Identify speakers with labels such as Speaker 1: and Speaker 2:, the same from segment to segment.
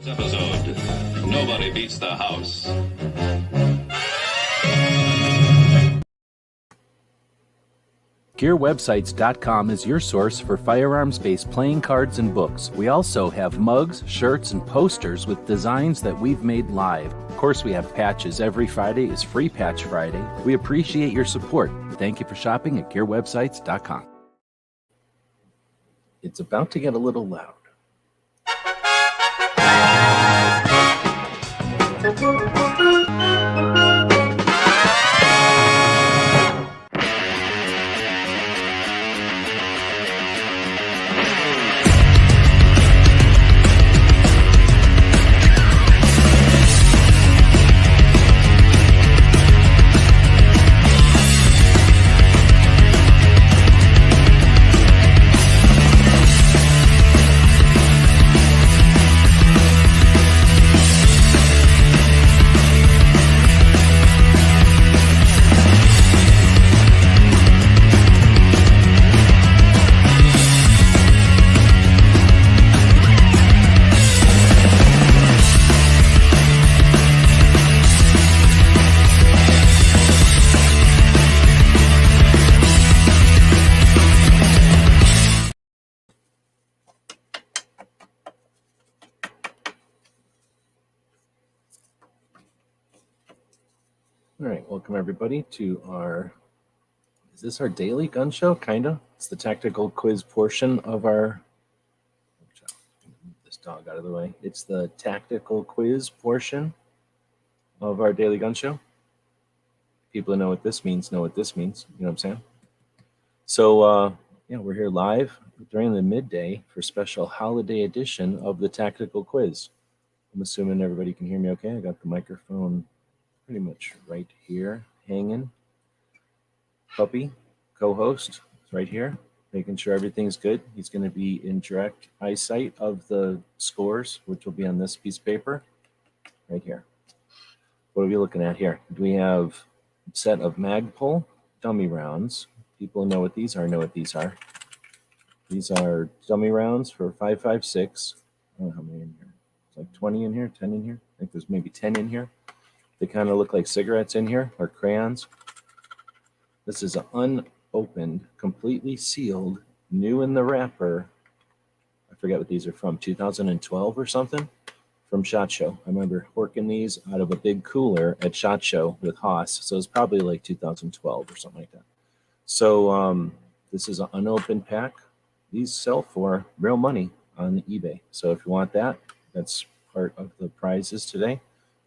Speaker 1: Episode, nobody beats the house.
Speaker 2: GearWebsites.com is your source for firearms-based playing cards and books. We also have mugs, shirts, and posters with designs that we've made live. Of course, we have patches. Every Friday is Free Patch Friday. We appreciate your support. Thank you for shopping at GearWebsites.com. It's about to get a little loud. All right, welcome everybody to is this our daily gun show? Kinda. It's the tactical quiz portion of our, move this dog out of the way. It's the tactical quiz portion of our daily gun show. People who know what this means know what this means, you know what I'm saying? So yeah, we're here live during the midday for special holiday edition of the tactical quiz. I'm assuming everybody can hear me okay. I got the microphone pretty much right here, hanging. Puppy, co-host, is right here, making sure everything's good. He's going to be in direct eyesight of the scores, which will be on this piece of paper right here. What are we looking at here? We have a set of Magpul dummy rounds. People know what these are, know what these are. These are dummy rounds for 5.56. I don't know how many in here. It's like 20 in here, 10 in here. I think there's maybe 10 in here. They kind of look like cigarettes in here, or crayons. This is an unopened, completely sealed, new in the wrapper. I forget what these are from, 2012 or something, from SHOT Show. I remember working these out of a big cooler at SHOT Show with Haas, so it's probably like 2012 or something like that. So this is an unopened pack. These sell for real money on eBay. So if you want that, that's part of the prizes today.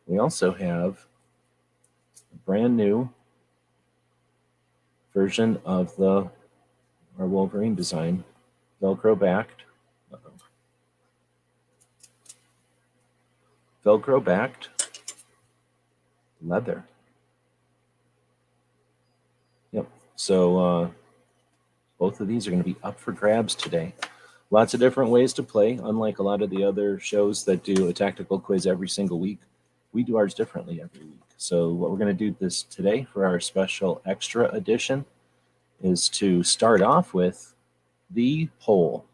Speaker 2: We also have a brand new version of our Wolverine design, Velcro backed. Velcro backed leather. Yep. So both of these are going to be up for grabs today. Lots of different ways to play. Unlike a lot of the other shows that do a tactical quiz every single week, we do ours differently every week. So what we're going to do this today for our special extra edition is to start off with the poll.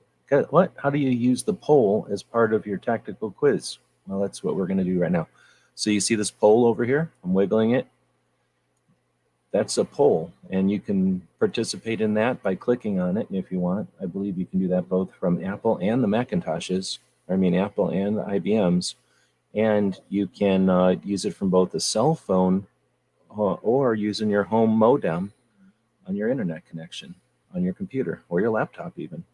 Speaker 2: What? How do you use the poll as part of your tactical quiz? Well, that's what we're going to do right now. So you see this poll over here? I'm wiggling it. That's a poll, and you can participate in that by clicking on it if you want. I believe you can do that both from Apple and the Macintoshes, Apple and the IBMs. And you can use it from both a cell phone or using your home modem on your internet connection, on your computer or your laptop even.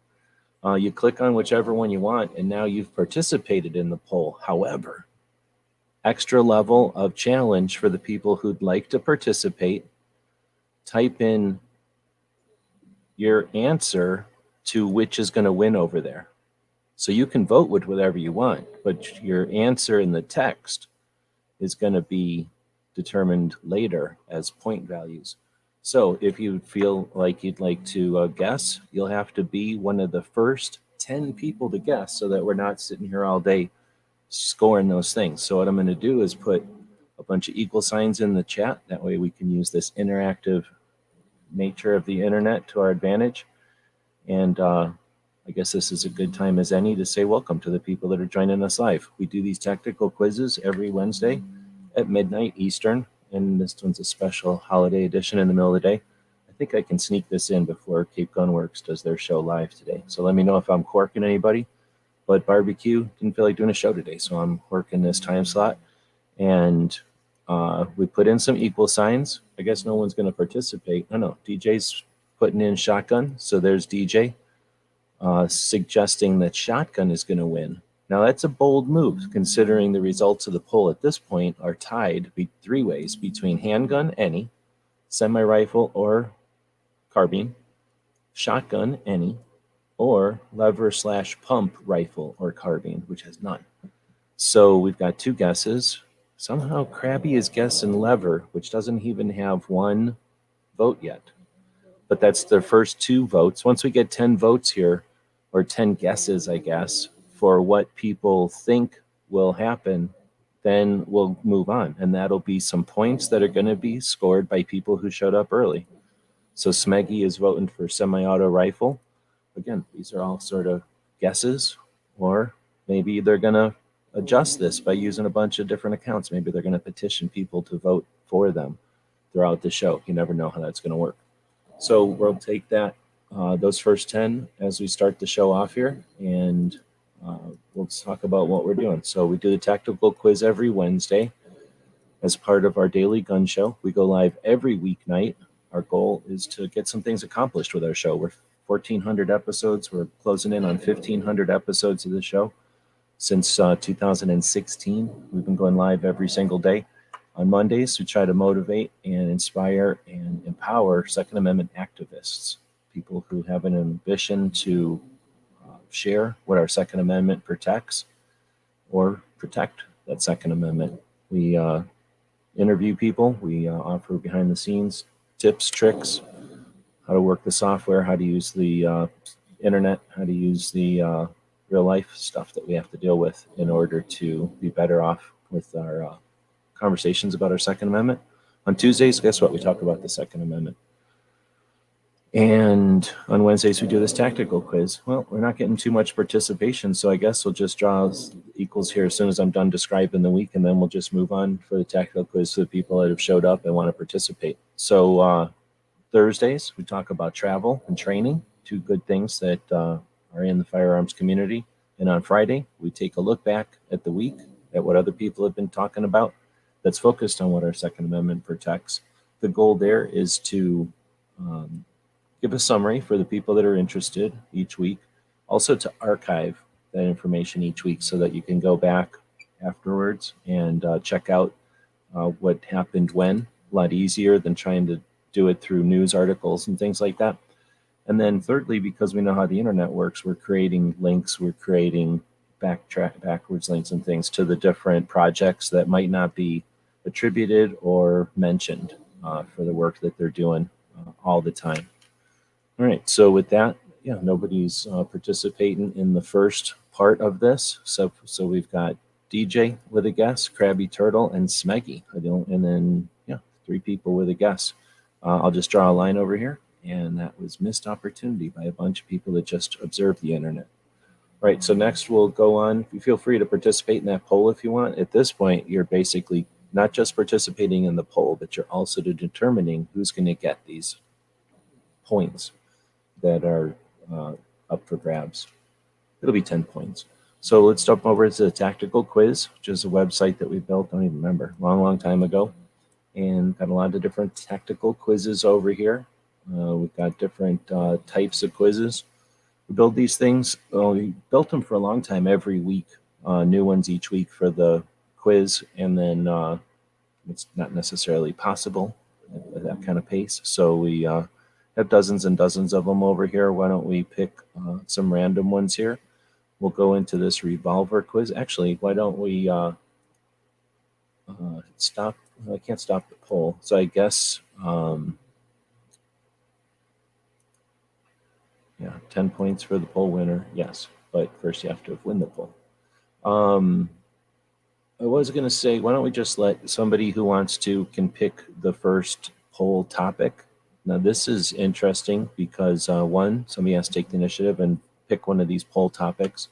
Speaker 2: You click on whichever one you want, and now you've participated in the poll. However, extra level of challenge for the people who'd like to participate. type in your answer to which is going to win over there. So you can vote with whatever you want, but your answer in the text is going to be determined later as point values. So if you feel like you'd like to guess, you'll have to be one of the first 10 people to guess so that we're not sitting here all day scoring those things. So what I'm going to do is put a bunch of equal signs in the chat. That way we can use this interactive nature of the internet to our advantage. And I guess this is a good time as any to say welcome to the people that are joining us live. We do these tactical quizzes every Wednesday at midnight Eastern, and this one's a special holiday edition in the middle of the day. I think I can sneak this in before Cape Gunworks does their show live today. So let me know if I'm corking anybody. But barbecue didn't feel like doing a show today, so I'm working this time slot. And we put in some equal signs. I guess no one's going to participate. No, DJ's putting in shotgun. So there's DJ suggesting that shotgun is going to win. Now that's a bold move, considering the results of the poll at this point are tied three ways between handgun, any, semi-rifle or carbine, shotgun, any, or lever/pump rifle or carbine, which has none. So we've got two guesses. Somehow Krabby is guessing lever, which doesn't even have one vote yet. But that's the first two votes. Once we get 10 votes here, or 10 guesses, I guess, for what people think will happen, then we'll move on. And that'll be some points that are going to be scored by people who showed up early. So Smeggy is voting for semi-auto rifle. Again, these are all sort of guesses, or maybe they're going to adjust this by using a bunch of different accounts. Maybe they're going to petition people to vote for them throughout the show. You never know how that's going to work. So we'll take that, those first 10 as we start the show off here, and we'll talk about what we're doing. So we do the tactical quiz every Wednesday as part of our daily gun show. We go live every weeknight. Our goal is to get some things accomplished with our show. We're 1,400 episodes. We're closing in on 1,500 episodes of the show. Since 2016, we've been going live every single day. On Mondays, we try to motivate and inspire and empower Second Amendment activists, people who have an ambition to share what our Second Amendment protects or protect that Second Amendment. We interview people. We offer behind-the-scenes tips, tricks, how to work the software, how to use the internet, how to use the real-life stuff that we have to deal with in order to be better off with our conversations about our Second Amendment. On Tuesdays, guess what? We talk about the Second Amendment. And on Wednesdays, we do this tactical quiz. Well, we're not getting too much participation, so I guess we'll just draw equals here as soon as I'm done describing the week, and then we'll just move on for the tactical quiz for the people that have showed up and want to participate. So Thursdays, we talk about travel and training, two good things that are in the firearms community. And on Friday, we take a look back at the week, at what other people have been talking about, that's focused on what our Second Amendment protects. The goal there is to give a summary for the people that are interested each week, also to archive that information each week so that you can go back afterwards and check out what happened when, a lot easier than trying to do it through news articles and things like that. And then thirdly, because we know how the internet works, we're creating links, we're creating backwards links and things to the different projects that might not be attributed or mentioned for the work that they're doing all the time. All right, so with that, yeah, nobody's participating in the first part of this. So we've got DJ with a guess, Krabby Turtle, and Smeggy. And then, yeah, 3 people with a guess. I'll just draw a line over here, and that was missed opportunity by a bunch of people that just observed the internet. All right, so next we'll go on. You feel free to participate in that poll if you want. At this point, you're basically not just participating in the poll, but you're also determining who's going to get these points that are up for grabs. It'll be 10 points. So let's jump over to the Tactical Quiz, which is a website that we built, I don't even remember, long time ago. And got a lot of different tactical quizzes over here. We've got different types of quizzes. We build these things, we built them for a long time every week, new ones each week for the quiz, and then it's not necessarily possible that kind of pace. So we have dozens and dozens of them over here. Why don't we pick some random ones here? We'll go into this revolver quiz. Actually, why don't we stop? I can't stop the poll. So I guess, yeah, 10 points for the poll winner. Yes, but first you have to win the poll. I was going to say, why don't we just let somebody who wants to can pick the first poll topic. Now, this is interesting because one, somebody has to take the initiative and pick one of these poll topics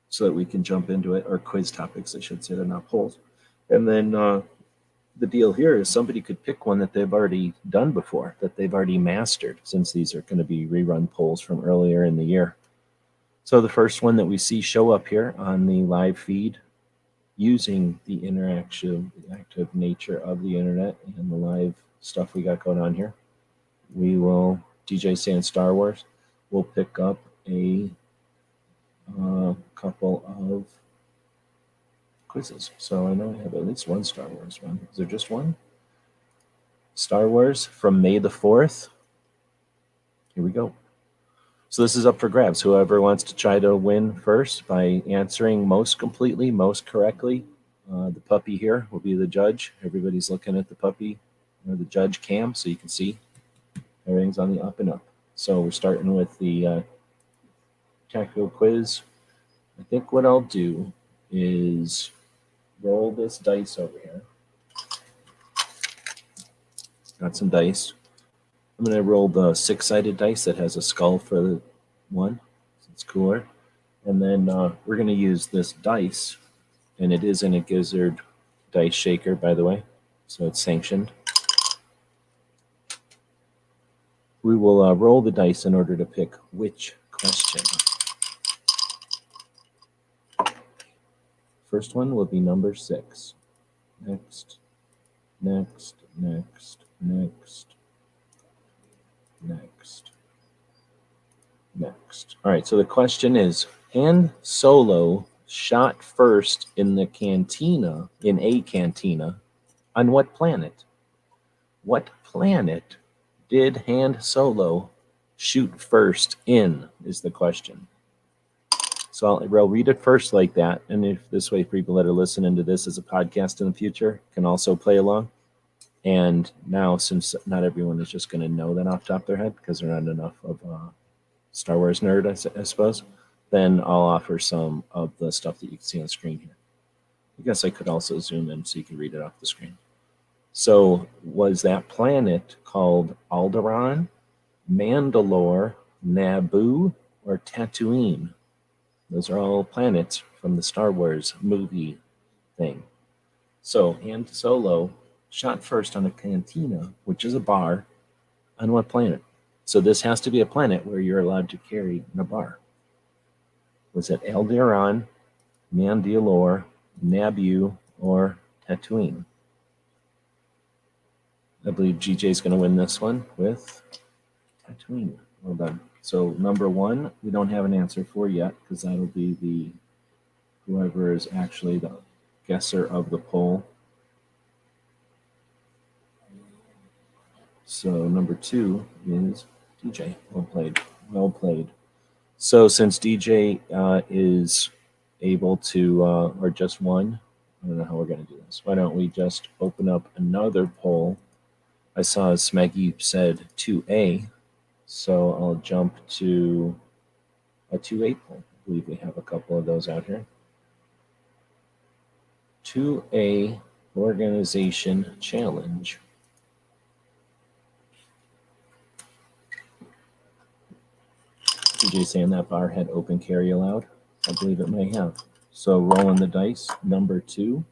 Speaker 2: so that we can jump into it, or quiz topics, I should say, they're not polls. And then the deal here is somebody could pick one that they've already done before, that they've already mastered, since these are going to be rerun polls from earlier in the year. So the first one that we see show up here on the live feed, using the interactive nature of the internet and the live stuff we got going on here, we will, DJ saying Star Wars, we'll pick up a couple of quizzes. So I know I have at least one Star Wars one. Is there just one? Star Wars from May the 4th. Here we go. So this is up for grabs. Whoever wants to try to win first by answering most completely, most correctly. The puppy here will be the judge. Everybody's looking at the puppy or the judge cam, so you can see everything's on the up and up. So we're starting with the tactical quiz. I think what I'll do is roll this dice over here. Got some dice. I'm going to roll the 6-sided dice that has a skull for the one. It's cooler. And then we're going to use this dice, and it is in a Gizzard dice shaker, by the way, so it's sanctioned. We will roll the dice in order to pick which question. First one will be number 6. Next, next, next, next, next, next. All right, so the question is, Han Solo shot first in a cantina, on what planet? What planet did Han Solo shoot first in, is the question. So I'll read it first like that, and if this way people that are listening to this as a podcast in the future can also play along. And now, since not everyone is just going to know that off the top of their head because they're not enough of a Star Wars nerd, I suppose, then I'll offer some of the stuff that you can see on the screen here. I guess I could also zoom in so you can read it off the screen. So was that planet called Alderaan, Mandalore, Naboo, or Tatooine? Those are all planets from the Star Wars movie thing. So Han Solo shot first on a cantina, which is a bar, on what planet? So this has to be a planet where you're allowed to carry in a bar. Was it Alderaan, Mandalore, Naboo, or Tatooine? I believe GJ's going to win this one with Tatooine. Well done. So number 1, we don't have an answer for yet because that'll be the whoever is actually the guesser of the poll. So number 2 is DJ. Well played. Well played. So since DJ is able to, or just one, I don't know how we're going to do this. Why don't we just open up another poll? I saw Smeggy said 2A, so I'll jump to a 2A poll. I believe we have a couple of those out here. 2A organization challenge. DJ saying that bar had open carry allowed. I believe it may have. So rolling the dice, number 2.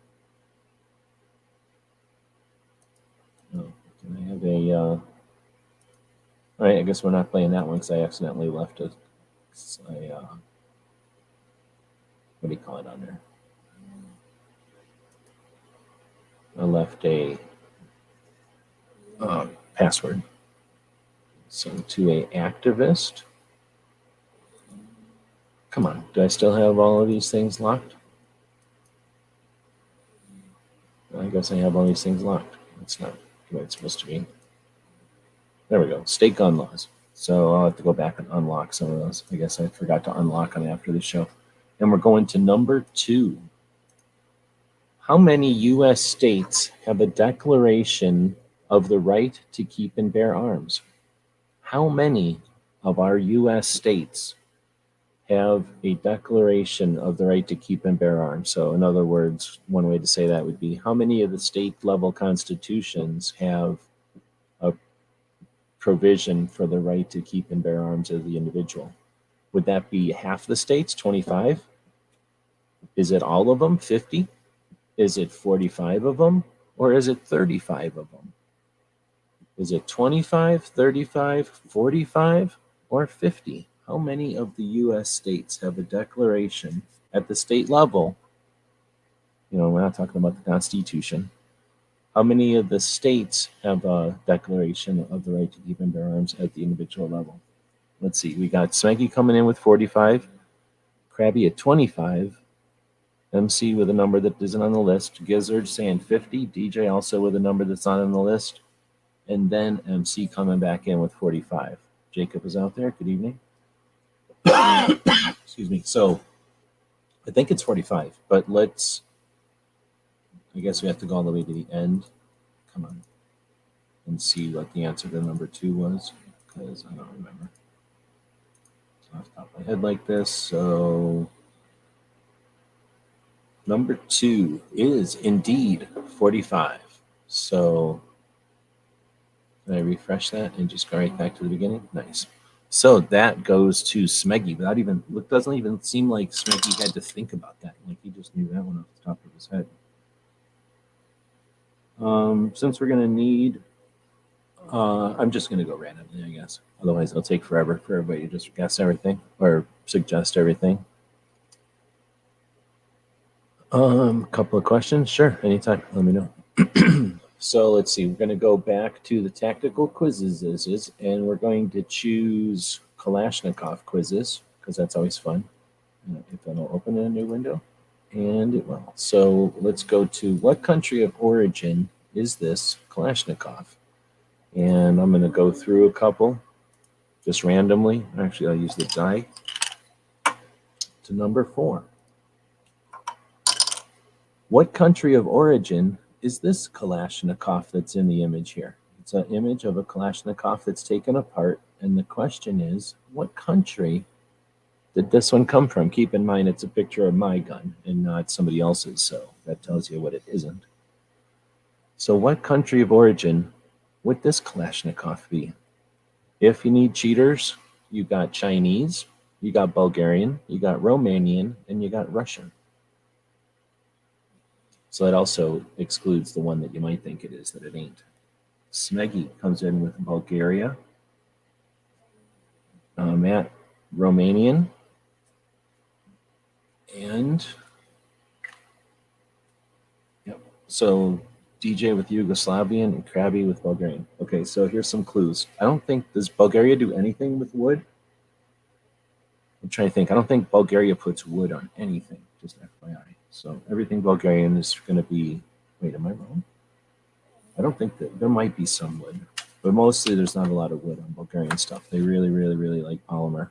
Speaker 2: Oh, can I have a... all right, I guess we're not playing that one because I accidentally left a what do you call it on there? I left a password. So to a activist. Come on, do I still have all of these things locked? I guess I have all these things locked. It's not. what it's supposed to be. There we go. State gun laws. So I'll have to go back and unlock some of those. I guess I forgot to unlock them after the show. And we're going to number 2. How many U.S. states have a declaration of the right to keep and bear arms? How many of our U.S. states have a declaration of the right to keep and bear arms? So in other words, one way to say that would be, how many of the state level constitutions have a provision for the right to keep and bear arms as the individual? Would that be half the states, 25? Is it all of them, 50? Is it 45 of them? Or is it 35 of them? Is it 25, 35, 45, or 50? How many of the U.S. states have a declaration at the state level? You know, we're not talking about the Constitution. How many of the states have a declaration of the right to keep and bear arms at the individual level? Let's see. We got Smeggy coming in with 45, Krabby at 25, MC with a number that isn't on the list, Gizzard saying 50, DJ also with a number that's not on the list, and then MC coming back in with 45. Jacob is out there. Good evening. Excuse me. So I think it's 45, but I guess we have to go all the way to the end. Come on. And see what the answer to number 2 was, because I don't remember. It's off the top of my head like this. So number 2 is indeed 45. So can I refresh that and just go right back to the beginning? Nice. So that goes to Smeggy. It doesn't even seem like Smeggy had to think about that. Like he just knew that one off the top of his head. Since we're going to need, I'm just going to go randomly, I guess. Otherwise, it'll take forever for everybody to just guess everything or suggest everything. Couple of questions? Sure, anytime. Let me know. So let's see. We're going to go back to the tactical quizzes, and we're going to choose Kalashnikov quizzes because that's always fun. If that'll open in a new window, and it will. So let's go to what country of origin is this Kalashnikov? And I'm going to go through a couple just randomly. Actually, I'll use the die to number 4. What country of origin is this Kalashnikov that's in the image here? It's an image of a Kalashnikov that's taken apart, and the question is, what country did this one come from? Keep in mind, it's a picture of my gun and not somebody else's, so that tells you what it isn't. So what country of origin would this Kalashnikov be? If you need cheaters, you got Chinese, you got Bulgarian, you got Romanian, and you got Russian. So that also excludes the one that you might think it is that it ain't. Smeggy comes in with Bulgaria. Matt, Romanian. And, yep. So DJ with Yugoslavian and Krabby with Bulgarian. Okay, so here's some clues. Does Bulgaria do anything with wood? I'm trying to think. I don't think Bulgaria puts wood on anything, just FYI. So everything Bulgarian is going to be, wait, am I wrong? I don't think that, there might be some wood, but mostly there's not a lot of wood on Bulgarian stuff. They really, really, really like polymer.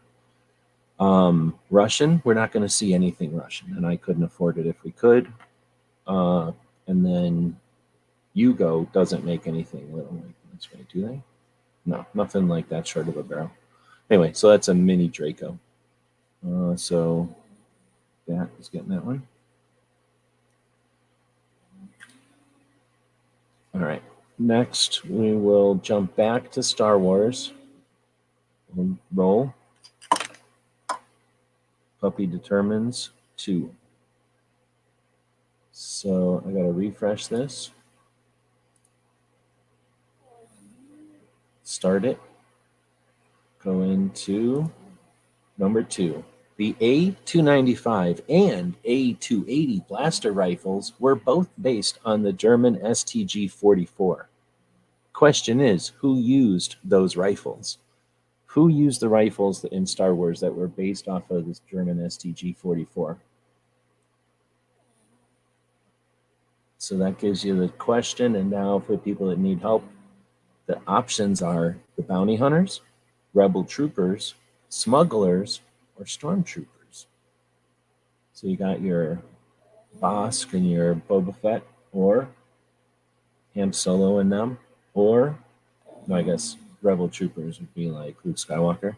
Speaker 2: Russian, we're not going to see anything Russian, and I couldn't afford it if we could. And then Yugo doesn't make anything little like this way, do they? No, nothing like that short of a barrel. Anyway, so that's a mini Draco. So that is getting that one. All right. Next, we will jump back to Star Wars. We'll roll. Puppy determines 2. So I got to refresh this. Start it. Go into number 2. The A295 and A280 blaster rifles were both based on the German STG-44. Question is, who used those rifles? Who used the rifles in Star Wars that were based off of this German STG-44? So that gives you the question. And now for people that need help, the options are the bounty hunters, rebel troopers, smugglers, or stormtroopers. So you got your Bosk and your Boba Fett, or Han Solo and them, or no, I guess rebel troopers would be like Luke Skywalker.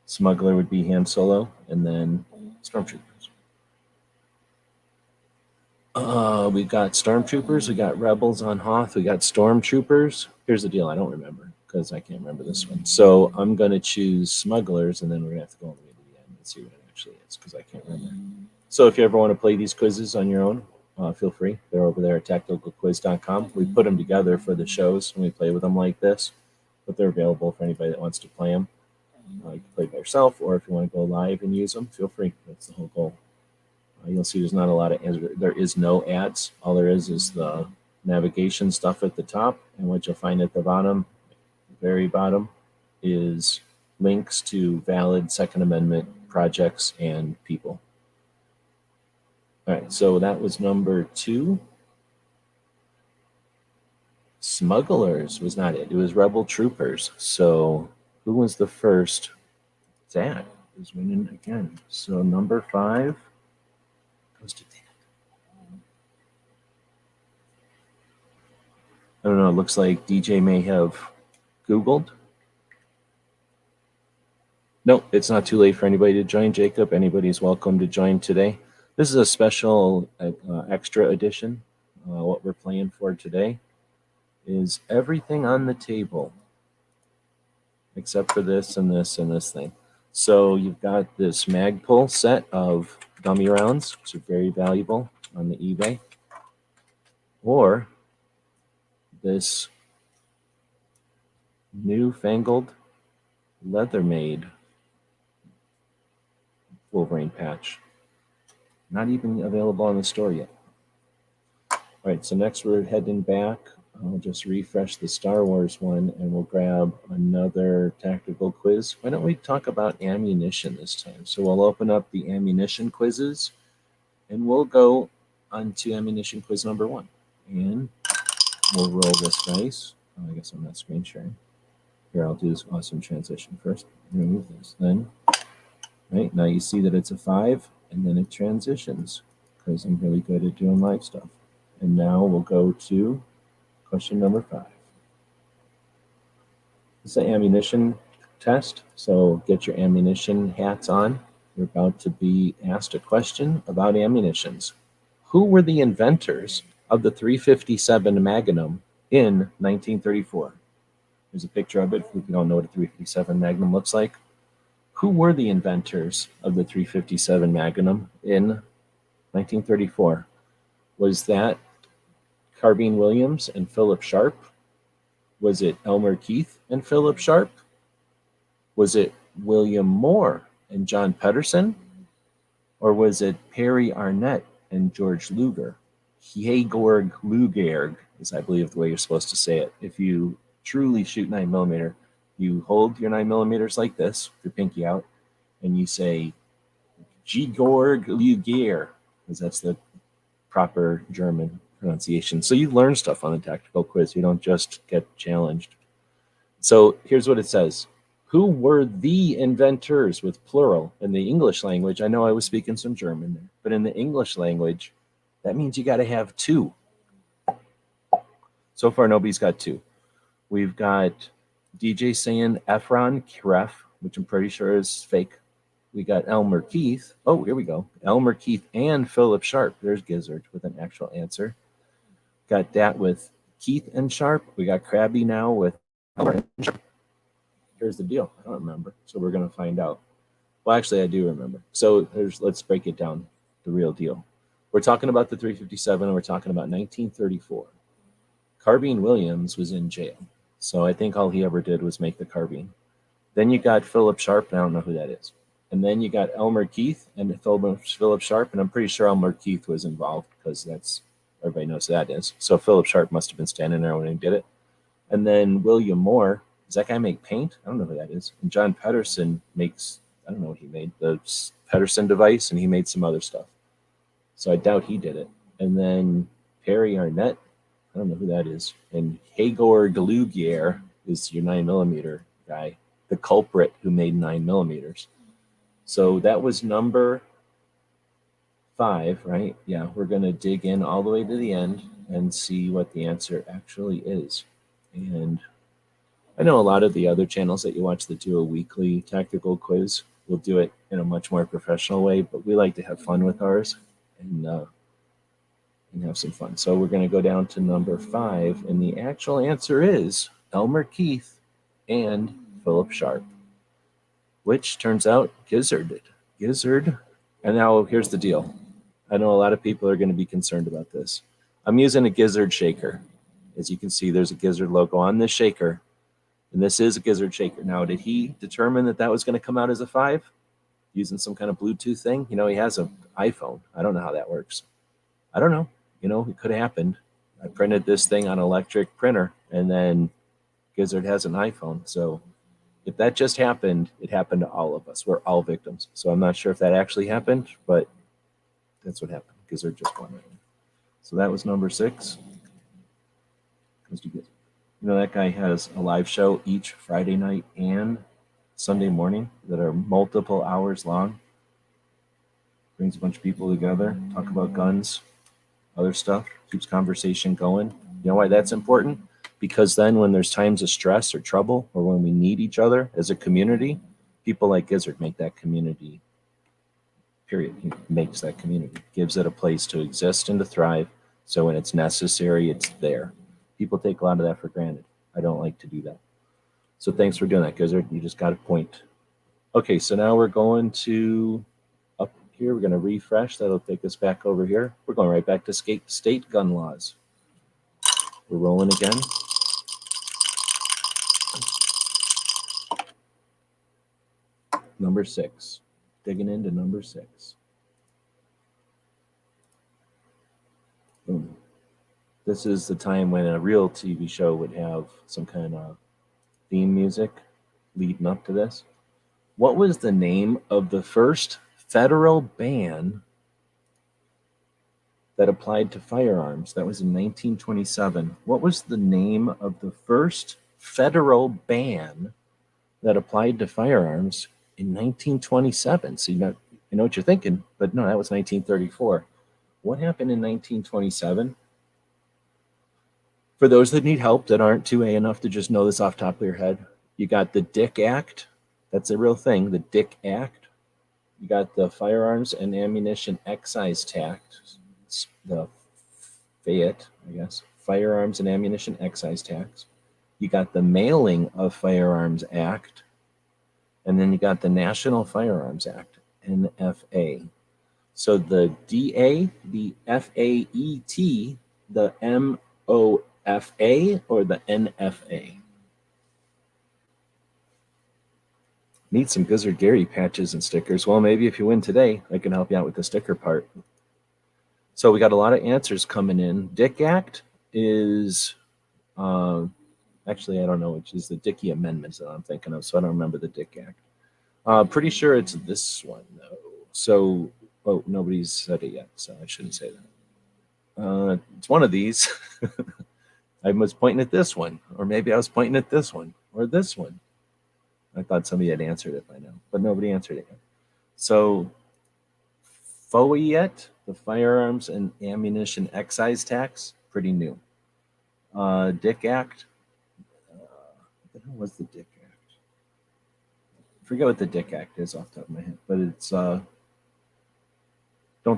Speaker 2: Smuggler would be Han Solo, and then stormtroopers. We got stormtroopers, we got rebels on Hoth, we got stormtroopers. Here's the deal: I don't remember because I can't remember this one. So I'm gonna choose smugglers, and then we're gonna have to go all the way to the end and see what it actually is because I can't remember. So if you ever want to play these quizzes on your own, feel free. They're over there at tacticalquiz.com. We put them together for the shows and we play with them like this, but they're available for anybody that wants to play them. You can play by yourself, or if you want to go live and use them, feel free. That's the whole goal. You'll see there's not a lot of ads. There is no ads. All there is the navigation stuff at the top, and what you'll find at the bottom, very bottom, is links to valid Second Amendment projects and people. All right, so that was number 2. Smugglers was not it. It was rebel troopers. So who was the first? Dad is winning again. So number 5 goes to Dad. I don't know. It looks like DJ may have Googled. No, it's not too late for anybody to join. Jacob, anybody's welcome to join today. This is a special extra edition. What we're playing for today is everything on the table except for this and this and this thing. So you've got this Magpul set of dummy rounds, which are very valuable on the eBay, or this newfangled leather-made Wolverine patch. Not even available on the store yet. All right, so next we're heading back. I'll just refresh the Star Wars one and we'll grab another tactical quiz. Why don't we talk about ammunition this time? So we'll open up the ammunition quizzes and we'll go on to ammunition quiz number 1. And we'll roll this dice. Oh, I guess I'm not screen sharing. Here, I'll do this awesome transition first. Remove this. Then, right, now you see that it's a 5 and then it transitions because I'm really good at doing live stuff. And now we'll go to question number 5. It's an ammunition test, so get your ammunition hats on. You're about to be asked a question about ammunitions. Who were the inventors of the 357 Magnum in 1934? There's a picture of it if you don't know what a 357 Magnum looks like. Who were the inventors of the 357 Magnum in 1934? Was that Carbine Williams and Philip Sharp? Was it Elmer Keith and Philip Sharp? Was it William Moore and John Pedersen? Or was it Perry Arnett and George Luger? Georg Luger is, I believe, the way you're supposed to say it. If you truly shoot 9mm, you hold your 9mm like this, with your pinky out, and you say Georg Luger, because that's the proper German pronunciation. So you learn stuff on the tactical quiz. You don't just get challenged. So here's what it says. Who were the inventors with plural in the English language? I know I was speaking some German there, but in the English language, that means you got to have 2. So far, nobody's got 2. We've got DJ saying Ephron Kref, which I'm pretty sure is fake. We got Elmer Keith. Oh, here we go. Elmer Keith and Philip Sharp. There's Gizzard with an actual answer. Got that with Keith and Sharp. We got Krabby now with Elmer and Sharp. Here's the deal. I don't remember. So we're going to find out. Well, actually, I do remember. So let's break it down. The real deal. We're talking about the 357. And we're talking about 1934. Carbine Williams was in jail. So I think all he ever did was make the carbine. Then you got Philip Sharp. And I don't know who that is. And then you got Elmer Keith and Philip Sharp. And I'm pretty sure Elmer Keith was involved because that's everybody knows who that is. So Philip Sharp must have been standing there when he did it. And then William Moore. Does that guy make paint? I don't know who that is. And John Pedersen makes, I don't know what he made, the Pedersen device, and he made some other stuff. So I doubt he did it. And then Perry Arnett, I don't know who that is, and Hagor Galugier is your 9mm guy, the culprit who made 9mm. So that was number 5, right? Yeah, we're going to dig in all the way to the end and see what the answer actually is. And I know a lot of the other channels that you watch that do a weekly tactical quiz will do it in a much more professional way, but we like to have fun with ours and have some fun. So we're going to go down to number 5, and the actual answer is Elmer Keith and Philip Sharp, which turns out Gizzard did. Gizzard. And now here's the deal. I know a lot of people are going to be concerned about this. I'm using a Gizzard shaker. As you can see, there's a Gizzard logo on this shaker, and this is a Gizzard shaker. Now, did he determine that that was going to come out as a 5 using some kind of Bluetooth thing? You know, he has an iPhone. I don't know how that works. I don't know. You know, it could have happened. I printed this thing on an electric printer, and then Gizzard has an iPhone. So if that just happened, it happened to all of us. We're all victims. So I'm not sure if that actually happened, but that's what happened. Gizzard just won right now. So that was number 6. You know, that guy has a live show each Friday night and Sunday morning that are multiple hours long. Brings a bunch of people together, talk about guns, other stuff, keeps conversation going. You know why that's important? Because then when there's times of stress or trouble, or when we need each other as a community, people like Gizzard make that community, period. He makes that community, gives it a place to exist and to thrive. So when it's necessary, it's there. People take a lot of that for granted. I don't like to do that. So thanks for doing that, Gizzard. You just got a point. Okay, so now we're going to up here. We're going to refresh. That'll take us back over here. We're going right back to state gun laws. We're rolling again. Number 6. Digging into number 6. Boom. This is the time when a real TV show would have some kind of theme music leading up to this. What was the name of the first federal ban that applied to firearms? That was in 1927. What was the name of the first federal ban that applied to firearms in 1927? So you know what you're thinking, but no, that was 1934. What happened in 1927? For those that need help that aren't 2A enough to just know this off the top of your head, you got the Dick Act. That's a real thing, the Dick Act. You got the Firearms and Ammunition Excise Tax, the FAYET, I guess, Firearms and Ammunition Excise Tax. You got the Mailing of Firearms Act, and then you got the National Firearms Act, NFA. So the DA, the FAET, the MOFA, or the NFA? Need some Gizzard Gary patches and stickers. Well, maybe if you win today, I can help you out with the sticker part. So we got a lot of answers coming in. Dick Act is, actually, I don't know, which is the Dickey Amendments that I'm thinking of, so I don't remember the Dick Act. Pretty sure it's this one, though. So, oh, nobody's said it yet, so I shouldn't say that. It's one of these. I was pointing at this one, or maybe I was pointing at this one, or this one. I thought somebody had answered it by now, but nobody answered it yet. So, FOIET, the Firearms and Ammunition Excise Tax, pretty new. Dick Act. What the hell was the Dick Act? I forget what the Dick Act is off the top of my head, but it's, don't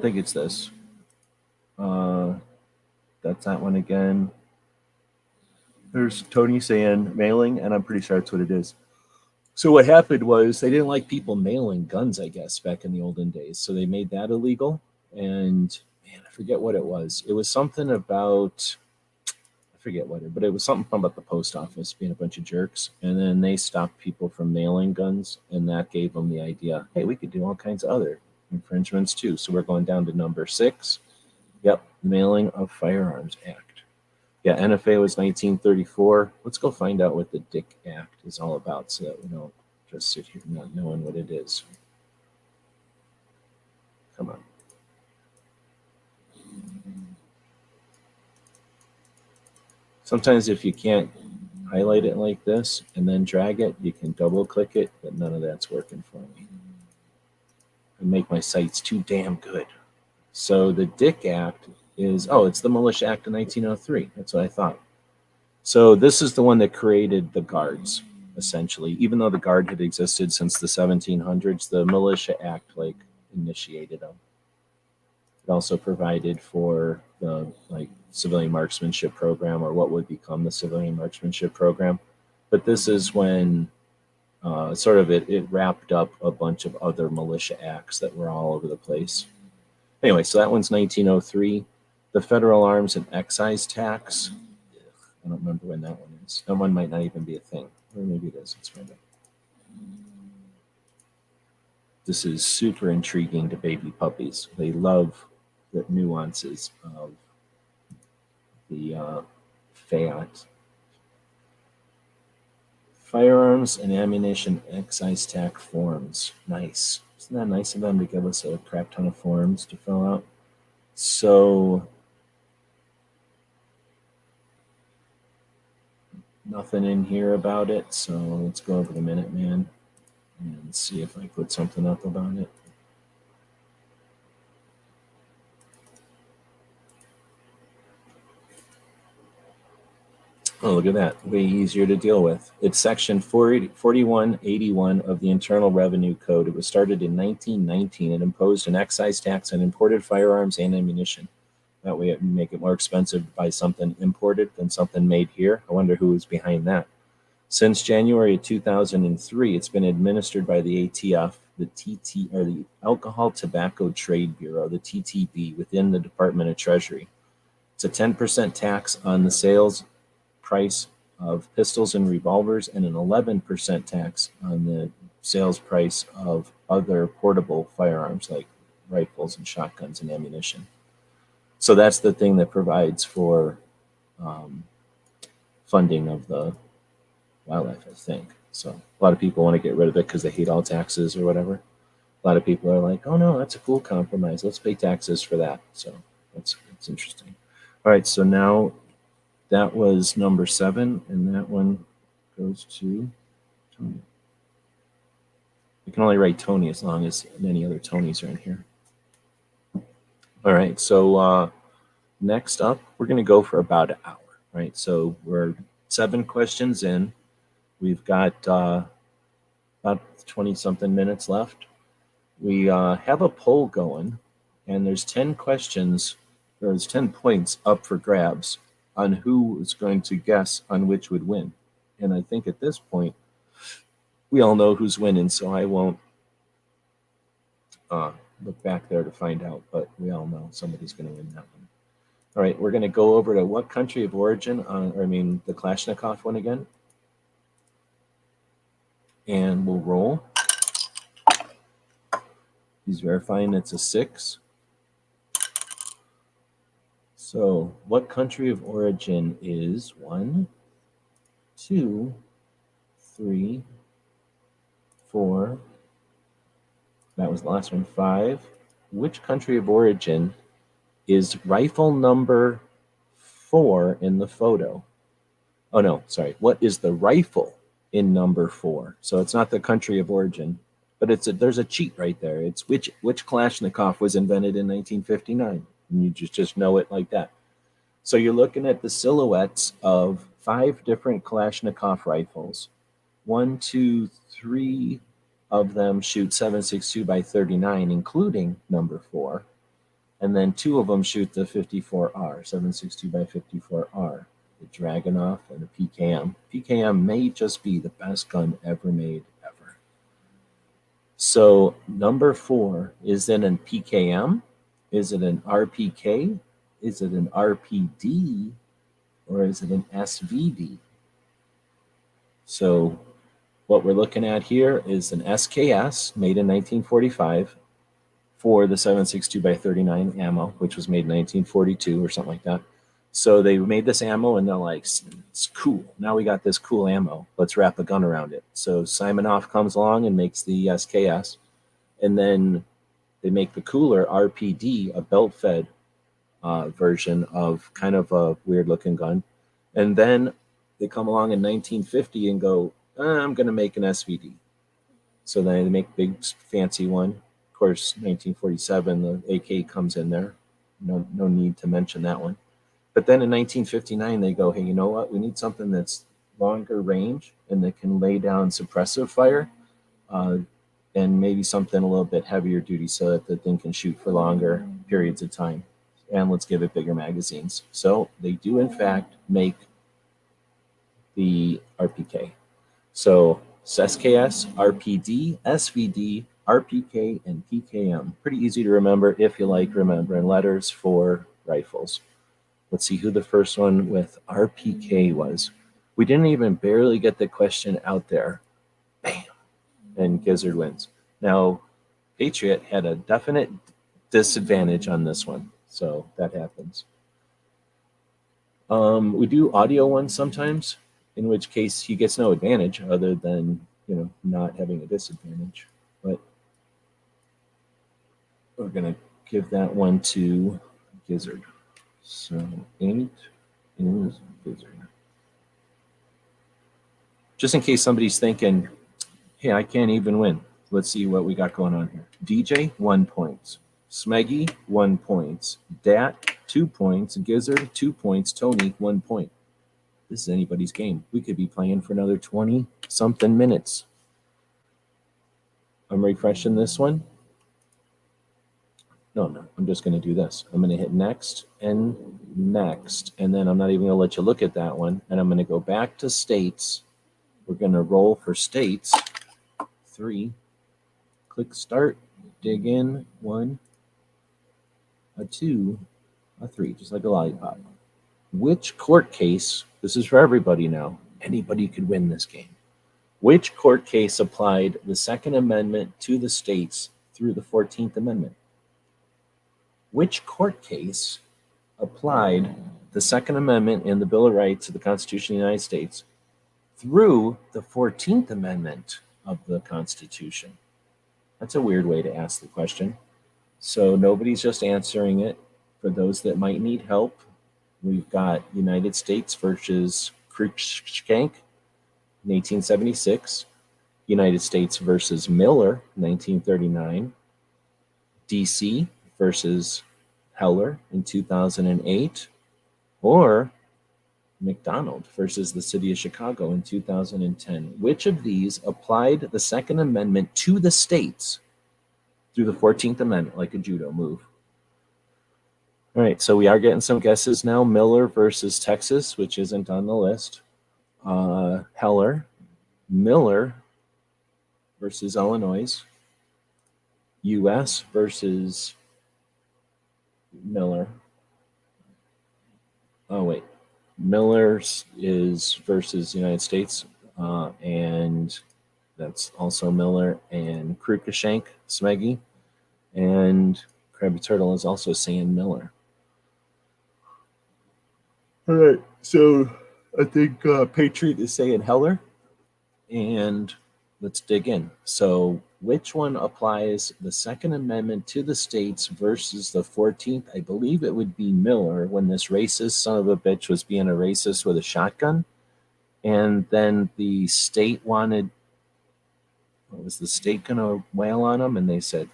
Speaker 2: think it's this. That's that one again. There's Tony saying mailing, and I'm pretty sure that's what it is. So what happened was they didn't like people mailing guns, I guess, back in the olden days. So they made that illegal. And man, I forget what it was. It was something about, I forget what it, but it was something about the post office being a bunch of jerks. And then they stopped people from mailing guns, and that gave them the idea, hey, we could do all kinds of other infringements too. So we're going down to number 6. Yep, Mailing of Firearms Act. Yeah, NFA was 1934. Let's go find out what the Dick Act is all about so that we don't just sit here not knowing what it is. Come on. Sometimes if you can't highlight it like this and then drag it, you can double click it, but none of that's working for me. I make my sites too damn good. So the Dick Act is, it's the Militia Act of 1903. That's what I thought. So this is the one that created the guards, essentially. Even though the guard had existed since the 1700s, the Militia Act initiated them. It also provided for the civilian marksmanship program, or what would become the civilian marksmanship program. But this is when it wrapped up a bunch of other militia acts that were all over the place. Anyway, so that one's 1903. The federal arms and excise tax. I don't remember when that one is. That one might not even be a thing. Or maybe it is. Let's find out. This is super intriguing to baby puppies. They love the nuances of the fat. Firearms and ammunition excise tax forms. Nice. Isn't that nice of them to give us a crap ton of forms to fill out? So, nothing in here about it. So let's go over to Minuteman and see if I put something up about it. Oh, look at that. Way easier to deal with. It's section 4181 of the Internal Revenue Code. It was started in 1919 and imposed an excise tax on imported firearms and ammunition. That way it would make it more expensive to buy something imported than something made here. I wonder who was behind that. Since January of 2003, it's been administered by the ATF, the the Alcohol Tobacco Trade Bureau, the TTB, within the Department of Treasury. It's a 10% tax on the sales price of pistols and revolvers, and an 11% tax on the sales price of other portable firearms like rifles and shotguns and ammunition. So that's the thing that provides for funding of the wildlife, I think. So a lot of people want to get rid of it because they hate all taxes or whatever. A lot of people are like, oh no, that's a cool compromise. Let's pay taxes for that. So that's interesting. All right, so now that was number 7, and that one goes to Tony. You can only write Tony as long as any other Tonys are in here. All right, so next up, we're going to go for about an hour, right? So we're 7 questions in. We've got about 20-something minutes left. We have a poll going, and there's 10 questions, there's 10 points up for grabs on who is going to guess on which would win. And I think at this point, we all know who's winning, so I won't look back there to find out, but we all know somebody's going to win that one. All right, we're going to go over to what country of origin, the Kalashnikov one again. And we'll roll. He's verifying it's a 6. So what country of origin is 1, 2, 3, 4. That was the last one, 5. Which country of origin is rifle number 4 in the photo? Oh no, sorry. What is the rifle in number 4? So it's not the country of origin, but there's a cheat right there. It's which Kalashnikov was invented in 1959. And you just know it like that. So you're looking at the silhouettes of 5 different Kalashnikov rifles. 1, 2, 3 of them shoot 7.62 by 39, including number 4. And then 2 of them shoot the 54R, 7.62 by 54R, the Dragunov and the PKM. PKM may just be the best gun ever made, ever. So number 4, is it an PKM? Is it an RPK? Is it an RPD? Or is it an SVD? So what we're looking at here is an SKS made in 1945 for the 7.62 by 39 ammo, which was made in 1942 or something like that. So they made this ammo and they're like, it's cool. Now we got this cool ammo. Let's wrap a gun around it. So Simonoff comes along and makes the SKS. And then they make the cooler RPD, a belt-fed version of kind of a weird-looking gun. And then they come along in 1950 and go, I'm going to make an SVD. So then they make big fancy one. Of course, 1947, the AK comes in there. No need to mention that one. But then in 1959, they go, hey, you know what? We need something that's longer range and that can lay down suppressive fire, and maybe something a little bit heavier duty so that the thing can shoot for longer periods of time. And let's give it bigger magazines. So they do, in fact, make the RPK. So SKS, RPD, SVD, RPK, and PKM. Pretty easy to remember if you like remembering letters for rifles. Let's see who the first one with RPK was. We didn't even barely get the question out there. Bam! And Gizzard wins. Now, Patriot had a definite disadvantage on this one, so that happens. We do audio ones sometimes, in which case he gets no advantage other than, not having a disadvantage. But we're going to give that one to Gizzard. So 8 is Gizzard. Just in case somebody's thinking, hey, I can't even win. Let's see what we got going on here. DJ, 1 point. Smeggy, 1 point. Dat, 2 points. Gizzard, 2 points. Tony, 1 point. This is anybody's game. We could be playing for another 20-something minutes. I'm refreshing this one. No, I'm just going to do this. I'm going to hit next and next, and then I'm not even going to let you look at that one, and I'm going to go back to states. We're going to roll for states. 3. Click start. Dig in. 1. A 2. A 3. Just like a lollipop. Which court case, this is for everybody now, anybody could win this game. Which court case applied the Second Amendment to the states through the 14th Amendment? Which court case applied the Second Amendment in the Bill of Rights of the Constitution of the United States through the 14th Amendment of the Constitution? That's a weird way to ask the question. So nobody's just answering it. For those that might need help, we've got United States versus Cruikshank, 1876. United States versus Miller, 1939. DC versus Heller in 2008. Or McDonald versus the City of Chicago in 2010. Which of these applied the Second Amendment to the states through the 14th Amendment, like a judo move? All right, so we are getting some guesses now. Miller versus Texas, which isn't on the list. Heller. Miller versus Illinois. U.S. versus Miller. Oh, wait. Miller is versus United States, and that's also Miller and Cruikshank, Smeggy, and Krabby Turtle is also saying Miller. All right, so I think Patriot is saying Heller, and let's dig in. So which one applies the Second Amendment to the states versus the 14th? I believe it would be Miller, when this racist son of a bitch was being a racist with a shotgun. And then the state wanted, was the state going to wail on him? And they said,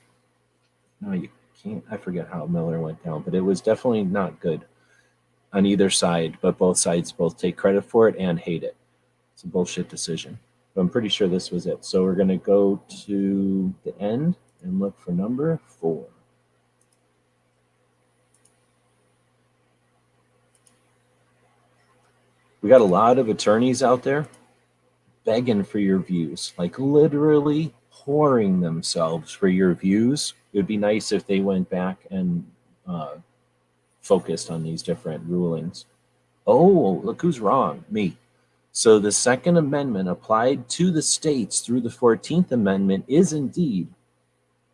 Speaker 2: no, you can't. I forget how Miller went down, but it was definitely not good on either side, but both sides both take credit for it and hate it. It's a bullshit decision. But I'm pretty sure this was it. So we're going to go to the end and look for number 4. We got a lot of attorneys out there begging for your views, like literally whoring themselves for your views. It would be nice if they went back and focused on these different rulings. Oh, look who's wrong, me. So the Second Amendment applied to the states through the 14th Amendment is indeed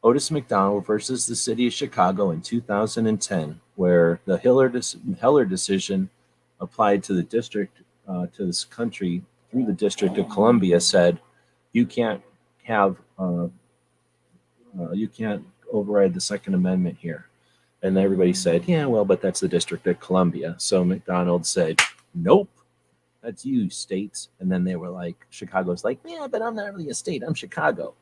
Speaker 2: Otis McDonald versus the City of Chicago in 2010, where the Heller decision applied to the district, to this country through the District of Columbia, said you can't have, you can't override the Second Amendment here. And everybody said, yeah, well, but that's the District of Columbia. So McDonald said, nope, that's you, states. And then they were like, Chicago's like, yeah, but I'm not really a state. I'm Chicago.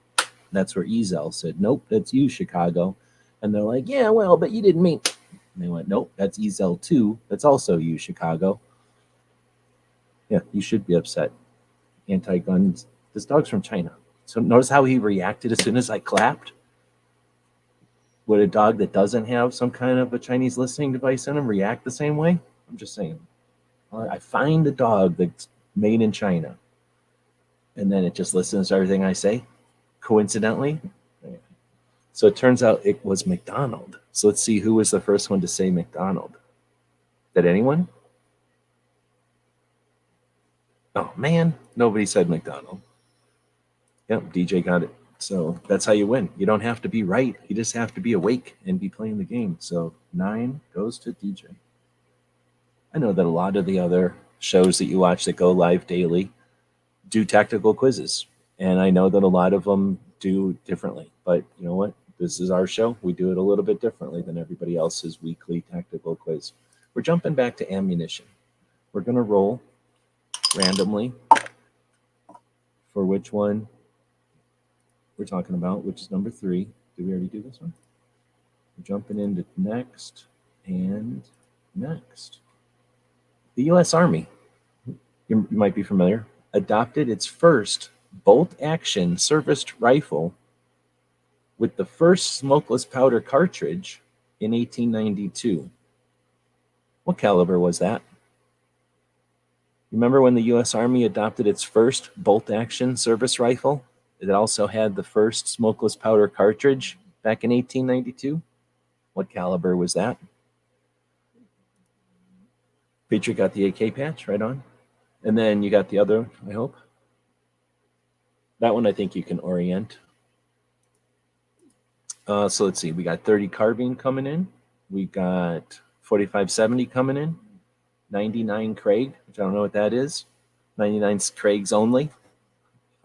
Speaker 2: That's where Ezel said, nope, that's you, Chicago. And they're like, yeah, well, but you didn't mean. And they went, nope, that's Ezel too. That's also you, Chicago. Yeah, you should be upset. Anti-guns. This dog's from China. So notice how he reacted as soon as I clapped? Would a dog that doesn't have some kind of a Chinese listening device in him react the same way? I'm just saying. I find a dog that's made in China, and then it just listens to everything I say, coincidentally. So it turns out it was McDonald. So let's see who was the first one to say McDonald. Did anyone? Oh, man, nobody said McDonald. Yep, DJ got it. So that's how you win. You don't have to be right. You just have to be awake and be playing the game. So 9 goes to DJ. I know that a lot of the other shows that you watch that go live daily do tactical quizzes. And I know that a lot of them do differently. But you know what? This is our show. We do it a little bit differently than everybody else's weekly tactical quiz. We're jumping back to ammunition. We're going to roll randomly for which one we're talking about, which is number 3. Did we already do this one? We're jumping into next and next. The U.S. Army, you might be familiar, adopted its first bolt-action serviced rifle with the first smokeless powder cartridge in 1892. What caliber was that? Remember when the U.S. Army adopted its first bolt-action service rifle? It also had the first smokeless powder cartridge back in 1892. What caliber was that? Peter got the AK patch right on. And then you got the other, I hope. That one I think you can orient. So let's see. We got 30 carbine coming in. We got 4570 coming in. 99 Craig, which I don't know what that is. 99 Craig's only.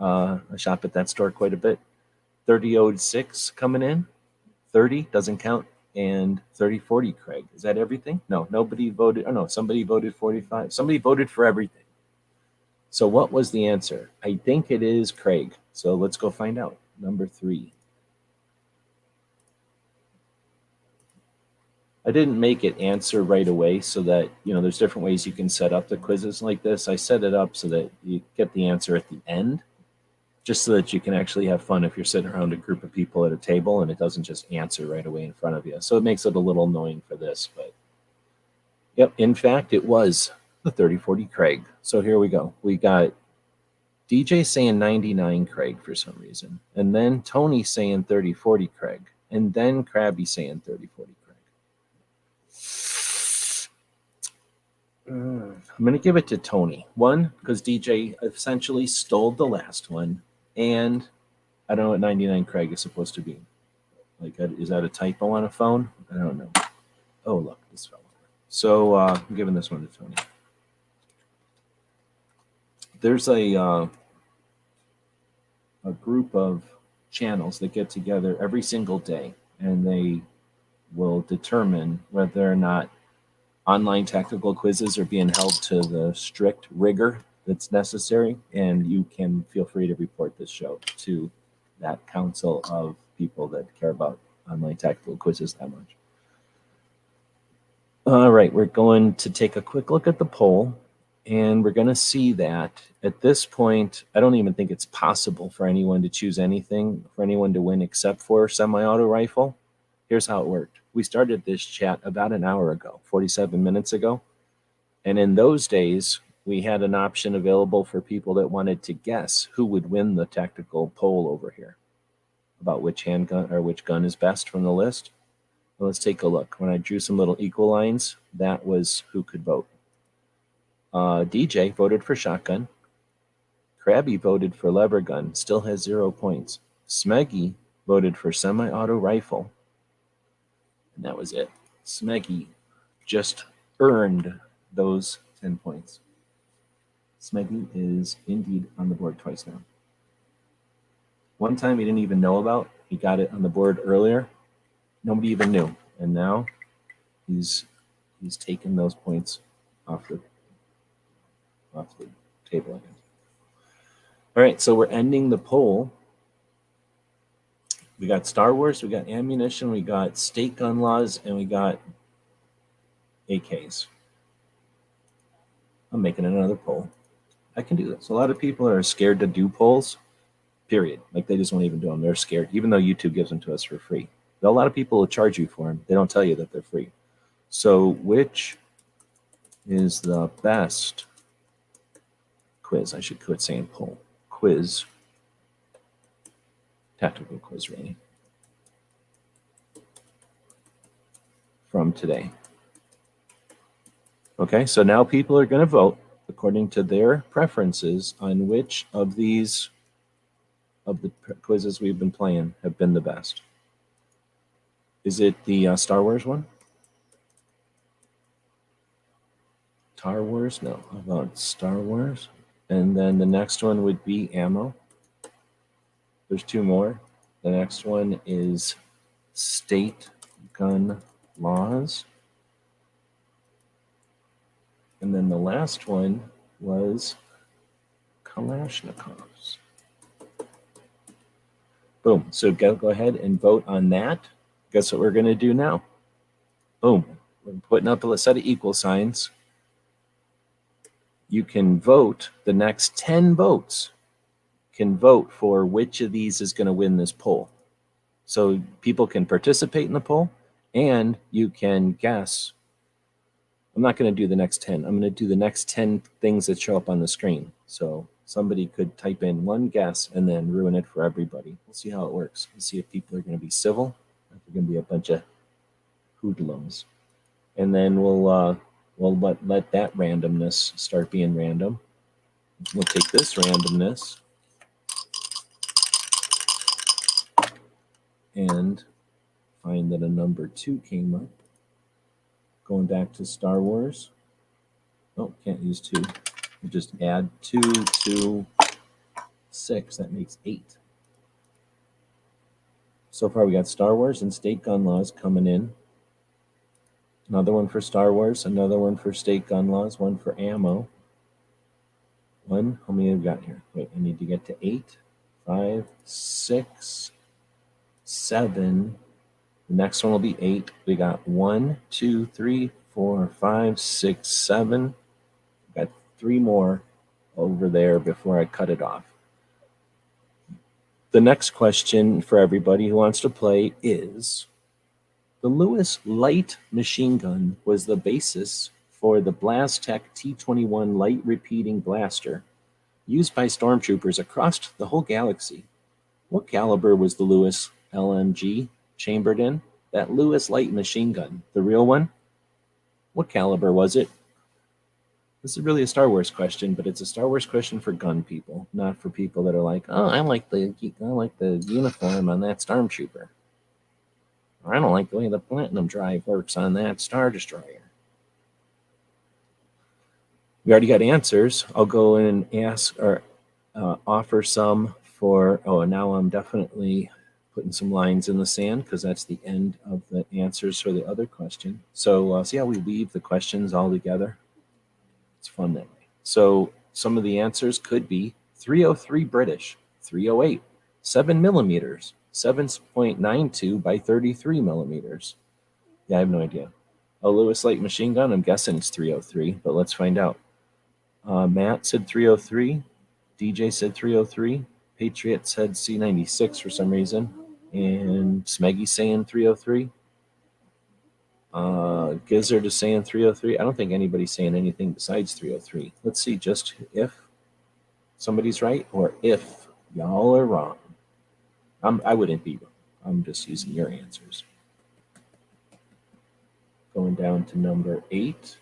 Speaker 2: I shop at that store quite a bit. 3006 coming in. 30 doesn't count. And 3040 Craig. Is that everything? No, nobody voted. Oh, no, somebody voted 45. Somebody voted for everything. So what was the answer? I think it is Craig. So let's go find out. Number 3. I didn't make it answer right away so that, there's different ways you can set up the quizzes like this. I set it up so that you get the answer at the end, just so that you can actually have fun if you're sitting around a group of people at a table and it doesn't just answer right away in front of you. So it makes it a little annoying for this, but yep, in fact, it was the 3040 Craig. So here we go. We got DJ saying 99 Craig for some reason, and then Tony saying 3040 Craig, and then Krabby saying 3040 Craig. I'm going to give it to Tony. One, because DJ essentially stole the last one, and I don't know what 99 Craig is supposed to be. Like, is that a typo on a phone? I don't know. Oh, look, this fell over. So I'm giving this one to Tony. There's a group of channels that get together every single day, and they will determine whether or not online tactical quizzes are being held to the strict rigor that's necessary, and you can feel free to report this show to that council of people that care about online tactical quizzes that much. All right, we're going to take a quick look at the poll, and we're going to see that at this point, I don't even think it's possible for anyone to choose anything, for anyone to win except for semi-auto rifle. Here's how it worked. We started this chat about an hour ago, 47 minutes ago. And in those days, we had an option available for people that wanted to guess who would win the tactical poll over here about which handgun or which gun is best from the list. Well, let's take a look. When I drew some little equal lines, that was who could vote. DJ voted for shotgun. Krabby voted for lever gun, still has 0 points. Smeggy voted for semi-auto rifle. And that was it. Smeggy just earned those 10 points. Smeggy is indeed on the board twice now. One time he didn't even know about. He got it on the board earlier. Nobody even knew. And now he's taken those points off the off the table again. All right, so we're ending the poll. We got Star Wars, we got ammunition, we got state gun laws, and we got AKs. I'm making another poll. I can do this. A lot of people are scared to do polls, period. Like they just won't even do them. They're scared, even though YouTube gives them to us for free. A lot of people will charge you for them. They don't tell you that they're free. So which is the best quiz? I should quit saying poll. Quiz. Tactical quiz, really. From today. Okay, so now people are going to vote according to their preferences on which of these of the quizzes we've been playing have been the best. Is it the Star Wars one? Star Wars? No. How about Star Wars? And then the next one would be ammo. There's two more. The next one is state gun laws. And then the last one was Kalashnikovs. Boom. So go ahead and vote on that. Guess what we're going to do now? Boom. We're putting up a set of equal signs. You can vote, the next 10 votes can vote for which of these is going to win this poll. So people can participate in the poll and you can guess. I'm not going to do the next 10. I'm going to do the next 10 things that show up on the screen. So somebody could type in one guess and then ruin it for everybody. We'll see how it works. We'll see if people are going to be civil, or if they're going to be a bunch of hoodlums. And then we'll let that randomness start being random. We'll take this randomness and find that a number 2 came up. Going back to Star Wars. Oh, can't use 2. We'll just add 2 to 6. That makes 8. So far we got Star Wars and state gun laws coming in. Another one for Star Wars, another one for state gun laws, one for ammo. One, how many have we got here? Wait, I need to get to 8, 5, 6, 7. The next one will be 8. We got 1, 2, 3, 4, 5, 6, 7. Got 3 more over there before I cut it off. The next question for everybody who wants to play is, the Lewis light machine gun was the basis for the Blastech T-21 light repeating blaster used by stormtroopers across the whole galaxy. What caliber was the Lewis LMG chambered in? That Lewis light machine gun, the real one? What caliber was it? This is really a Star Wars question, but it's a Star Wars question for gun people, not for people that are like, oh, I like the uniform on that stormtrooper. Or I don't like the way the platinum drive works on that Star Destroyer. We already got answers. I'll go in and ask or offer some for, now I'm definitely putting some lines in the sand because that's the end of the answers for the other question. So see how we weave the questions all together? It's fun that way. So some of the answers could be 303 British, 308, 7 millimeters, 7.92 by 33 millimeters. Yeah, I have no idea. A Lewis light machine gun, I'm guessing it's 303, but let's find out. Matt said 303. DJ said 303. Patriot said C96 for some reason. And Smeggy's saying 303. Gizzard is saying 303. I don't think anybody's saying anything besides 303. Let's see just if somebody's right or if y'all are wrong. I wouldn't be wrong. I'm just using your answers. Going down to number 8.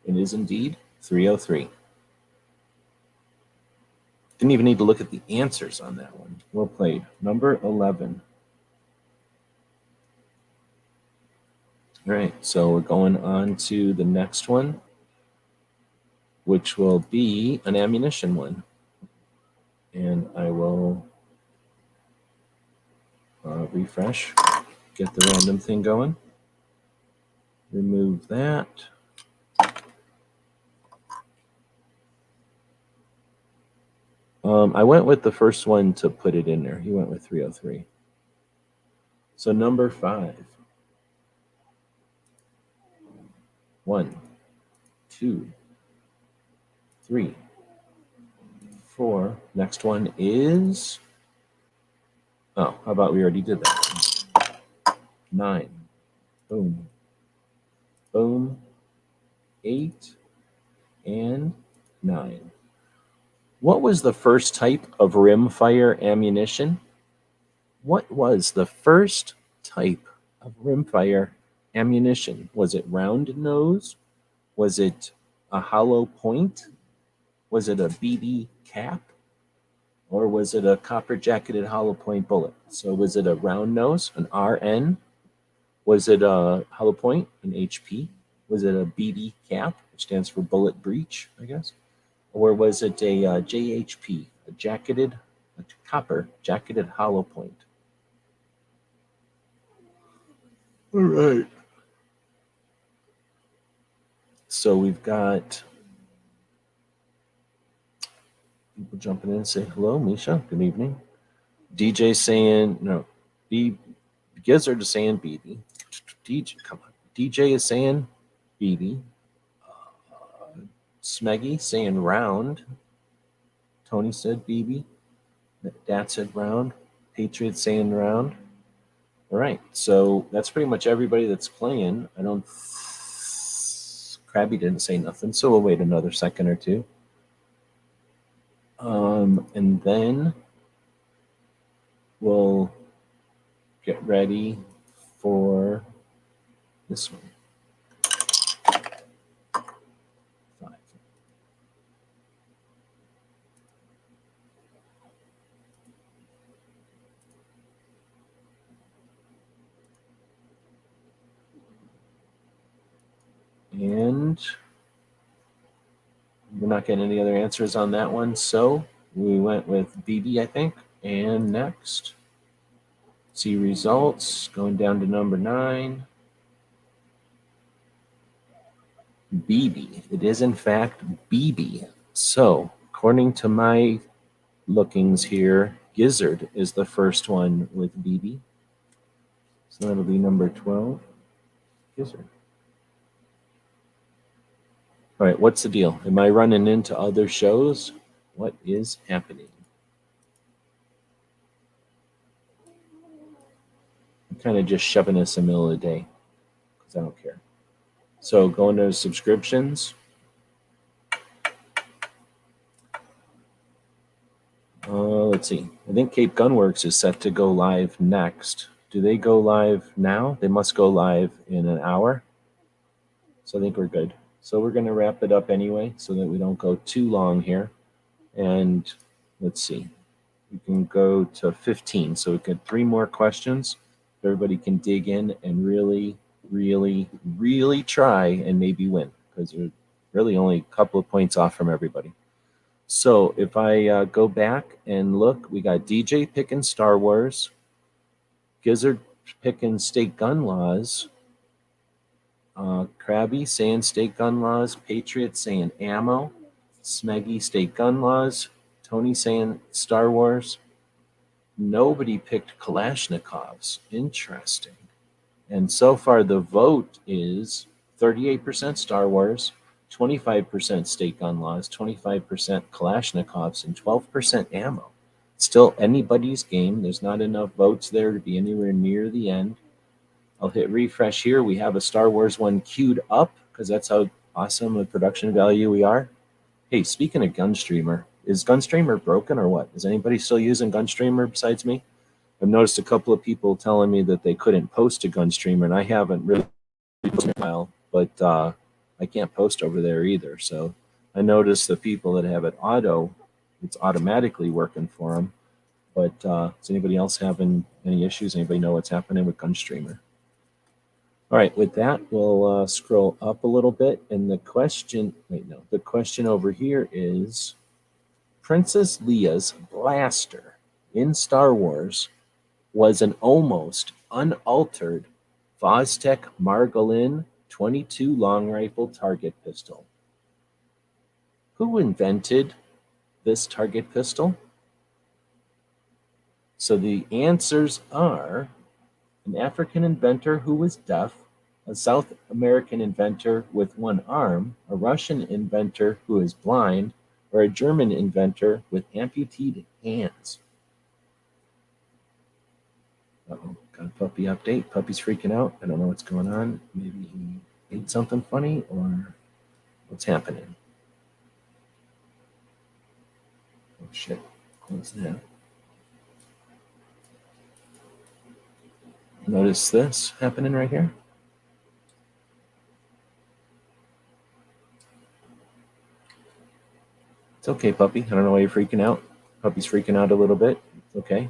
Speaker 2: It is indeed 303. Didn't even need to look at the answers on that one. Well played. Number 11. All right, so we're going on to the next one, which will be an ammunition one. And I will refresh, get the random thing going. Remove that. I went with the first one to put it in there. He went with 303. So number 5. 1, 2, 3, 4. Next one is, oh, how about we already did that? 9. Boom. Boom. 8 and 9. What was the first type of rimfire ammunition? What was the first type of rimfire ammunition? Was it round nose? Was it a hollow point? Was it a BB cap? Or was it a copper jacketed hollow point bullet? So was it a round nose, an RN? Was it a hollow point, an HP? Was it a BB cap, which stands for bullet breach, I guess? Or was it a JHP, a copper jacketed hollow point? All right. So we've got people jumping in and say hello, Misha. Good evening. DJ saying no. Gizzard is saying BB. DJ, come on. DJ is saying BB. Smeggy saying round. Tony said BB. Dad said round. Patriot saying round. All right, so that's pretty much everybody that's playing. Krabby didn't say nothing, so we'll wait another second or two. And then we'll get ready for this one. 5. And we're not getting any other answers on that one, so we went with BB, I think. And next, see results, going down to number 9. BB. It is, in fact, BB. So, according to my lookings here, Gizzard is the first one with BB. So that'll be number 12. Gizzard. All right, what's the deal? Am I running into other shows? What is happening? I'm kind of just shoving this in the middle of the day because I don't care. So going to subscriptions. Let's see. I think Cape Gunworks is set to go live next. Do they go live now? They must go live in an hour. So I think we're good. So we're going to wrap it up anyway so that we don't go too long here. And let's see. We can go to 15. So we get 3 more questions. Everybody can dig in and really, really, really try and maybe win because we're really only a couple of points off from everybody. So if I go back and look, we got DJ picking Star Wars, Gizzard picking state gun laws, Krabby saying state gun laws, Patriot saying ammo, Smeggy state gun laws, Tony saying Star Wars. Nobody picked Kalashnikovs. Interesting. And so far the vote is 38% Star Wars, 25% state gun laws, 25% Kalashnikovs, and 12% ammo. Still anybody's game. There's not enough votes there to be anywhere near the end. I'll hit refresh here. We have a Star Wars one queued up because that's how awesome a production value we are. Hey, speaking of Gunstreamer, is Gunstreamer broken or what? Is anybody still using Gunstreamer besides me? I've noticed a couple of people telling me that they couldn't post to Gunstreamer, and I haven't really posted in a while, but I can't post over there either. So I noticed the people that have it it's automatically working for them. But is anybody else having any issues? Anybody know what's happening with Gunstreamer? All right, with that, we'll scroll up a little bit. And the question over here is Princess Leia's blaster in Star Wars was an almost unaltered Vostok Margolin 22 long rifle target pistol. Who invented this target pistol? So the answers are an African inventor who was deaf, a South American inventor with one arm, a Russian inventor who is blind, or a German inventor with amputated hands. Uh-oh, got a puppy update. Puppy's freaking out. I don't know what's going on. Maybe he ate something funny, or what's happening? Oh shit, close that. Notice this happening right here? It's okay, puppy. I don't know why you're freaking out. Puppy's freaking out a little bit. It's okay.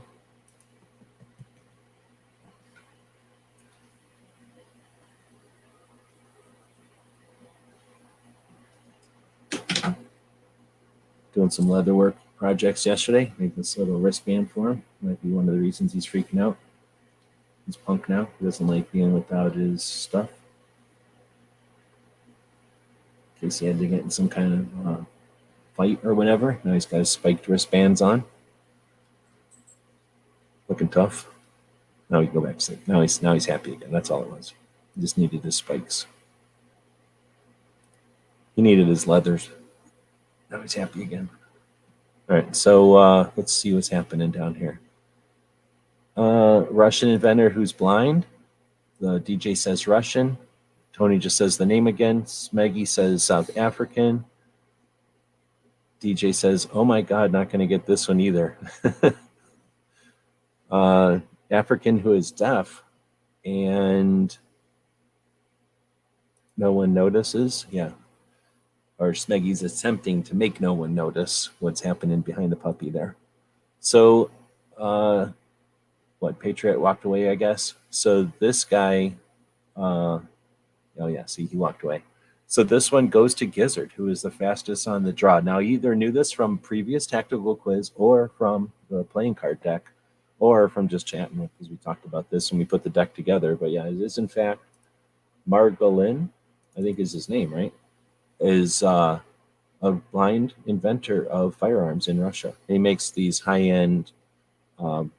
Speaker 2: Doing some leatherwork projects yesterday. Made this little wristband for him. Might be one of the reasons he's freaking out. He's punk now. He doesn't like being without his stuff. In case he had to get in some kind of fight or whatever. Now he's got his spiked wristbands on. Looking tough. Now he can go back to sleep. Now he's happy again. That's all it was. He just needed his spikes. He needed his leathers. Now he's happy again. All right, so let's see what's happening down here. Russian inventor who's blind. The DJ says Russian. Tony just says the name again. Smeggy says South African. DJ says, oh my God, not going to get this one either. African who is deaf and no one notices. Yeah. Or Smeggy's attempting to make no one notice what's happening behind the puppy there. So, Patriot walked away, I guess. So this guy, oh yeah, see, he walked away. So this one goes to Gizzard, who is the fastest on the draw. Now, you either knew this from previous tactical quiz or from the playing card deck or from just chatting, because we talked about this when we put the deck together. But yeah, it is in fact Margolin, I think is his name, right? Is a blind inventor of firearms in Russia. He makes these high-end marksman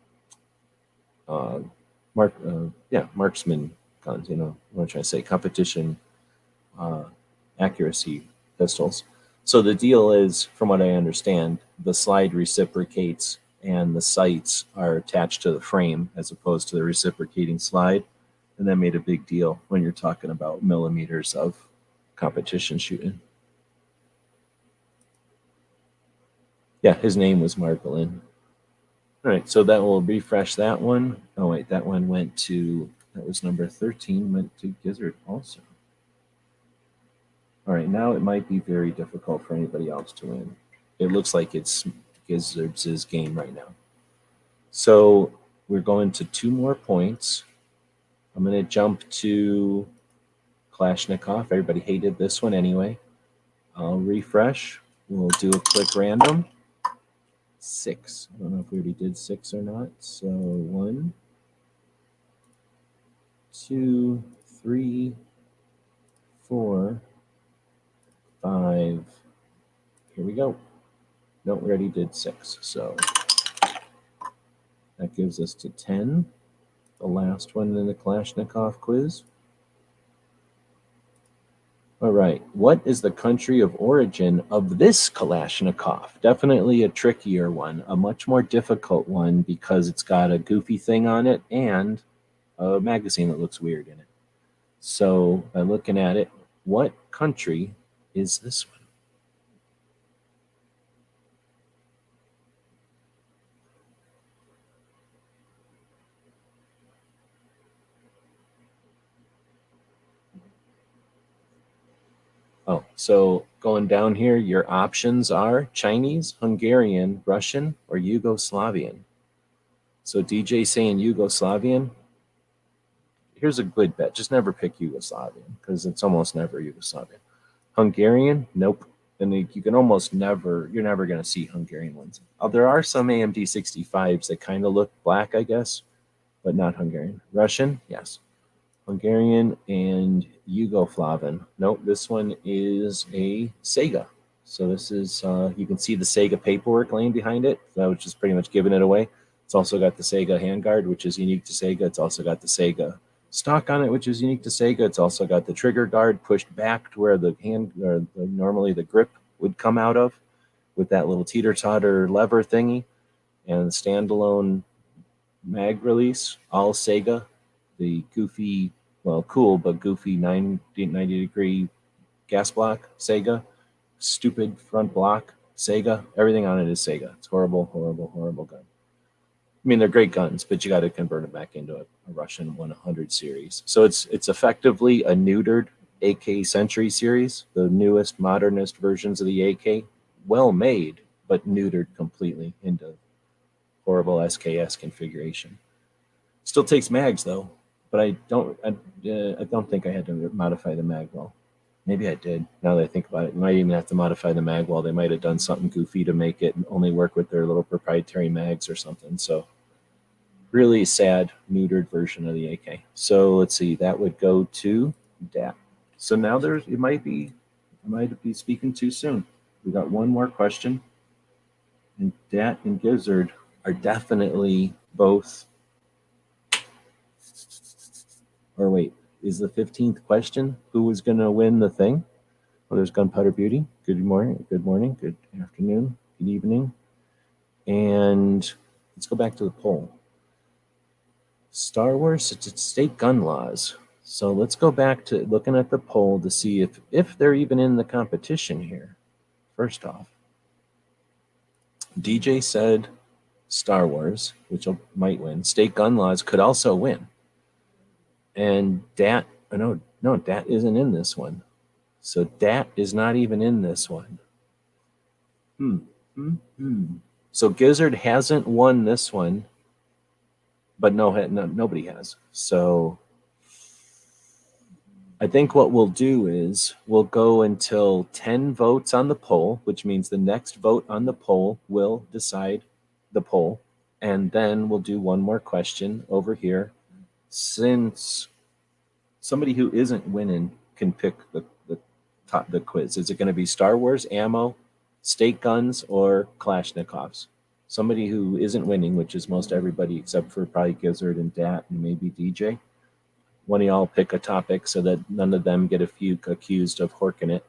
Speaker 2: guns, what I'm trying to say, competition accuracy pistols. So the deal is, from what I understand, the slide reciprocates and the sights are attached to the frame as opposed to the reciprocating slide. And that made a big deal when you're talking about millimeters of competition shooting. Yeah, his name was Margolin. All right, so that will refresh that one. Oh, wait, that one went to, that was number 13, went to Gizzard also. All right, now it might be very difficult for anybody else to win. It looks like it's Gizzard's game right now. So we're going to 2 more points. I'm going to jump to Kalashnikov. Everybody hated this one anyway. I'll refresh. We'll do a quick random. 6. I don't know if we already did 6 or not. So 1, 2, 3, 4, 5. Here we go. No, we already did 6. So that gives us to 10. The last one in the Kalashnikov quiz. All right. What is the country of origin of this Kalashnikov? Definitely a trickier one, a much more difficult one because it's got a goofy thing on it and a magazine that looks weird in it. So by looking at it, what country is this one? Oh, so going down here, your options are Chinese, Hungarian, Russian, or Yugoslavian. So DJ saying Yugoslavian. Here's a good bet. Just never pick Yugoslavian because it's almost never Yugoslavian. Hungarian, nope. And you can almost never, you're never going to see Hungarian ones. There are some AMD 65s that kind of look black, I guess, but not Hungarian. Russian, yes. Hungarian and Yugoslavian. Nope, this one is a Sega. So this is, you can see the Sega paperwork laying behind it, which is pretty much giving it away. It's also got the Sega handguard, which is unique to Sega. It's also got the Sega stock on it, which is unique to Sega. It's also got the trigger guard pushed back to where the hand, or normally the grip would come out of, with that little teeter-totter lever thingy, and the standalone mag release, all Sega. The goofy, well, cool but goofy 90-degree gas block Sega, stupid front block Sega. Everything on it is Sega. It's horrible, horrible, horrible gun. I mean, they're great guns, but you got to convert it back into a Russian 100 series. So it's effectively a neutered AK Century series, the newest, modernist versions of the AK, well made, but neutered completely into horrible SKS configuration. Still takes mags though, but I don't think I had to modify the mag well. Maybe I did. Now that I think about it, you might even have to modify the mag wall. They might have done something goofy to make it only work with their little proprietary mags or something. So really sad, neutered version of the AK. So let's see, that would go to DAT. So now I might be speaking too soon. We got one more question. And DAT and Gizzard are definitely both. Or wait, is the 15th question who was going to win the thing? Well, there's Gunpowder Beauty. Good morning, good afternoon, good evening. And let's go back to the poll. Star Wars state gun laws. So let's go back to looking at the poll to see if they're even in the competition here. First off, DJ said Star Wars, which might win. State gun laws could also win. And DAT, no, DAT isn't in this one. So DAT is not even in this one. So Gizzard hasn't won this one, but nobody has. So I think what we'll do is we'll go until 10 votes on the poll, which means the next vote on the poll will decide the poll. And then we'll do one more question over here. Since somebody who isn't winning can pick the quiz. Is it going to be Star Wars, ammo, state guns, or Kalashnikovs? Somebody who isn't winning, which is most everybody except for probably Gizzard and Dat and maybe DJ. One of y'all pick a topic so that none of them get accused of horking it.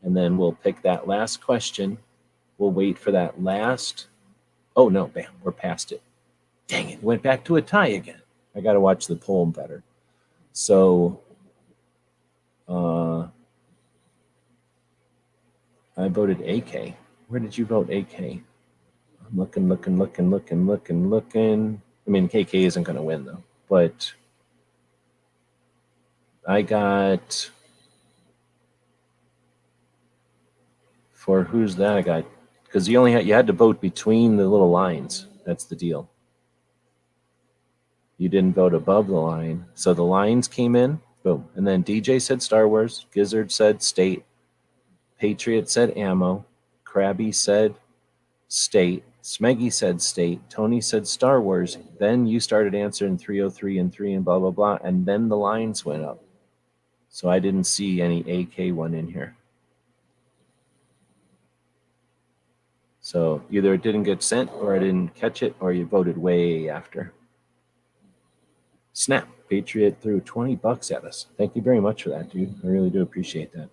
Speaker 2: And then we'll pick that last question. We'll wait for that last. Oh, no, bam, we're past it. Dang it, went back to a tie again. I got to watch the poll better. So I voted AK. Where did you vote AK? I'm looking. I mean, KK isn't going to win, though. But I got... For who's that? I got... Because you had to vote between the little lines. That's the deal. You didn't vote above the line. So the lines came in. Boom. And then DJ said Star Wars. Gizzard said state. Patriot said ammo. Krabby said state. Smeggy said state. Tony said Star Wars. Then you started answering 303 and 3 and blah, blah, blah. And then the lines went up. So I didn't see any AK one in here. So either it didn't get sent or I didn't catch it or you voted way after. Snap. Patriot threw $20 at us. Thank you very much for that, dude. I really do appreciate that.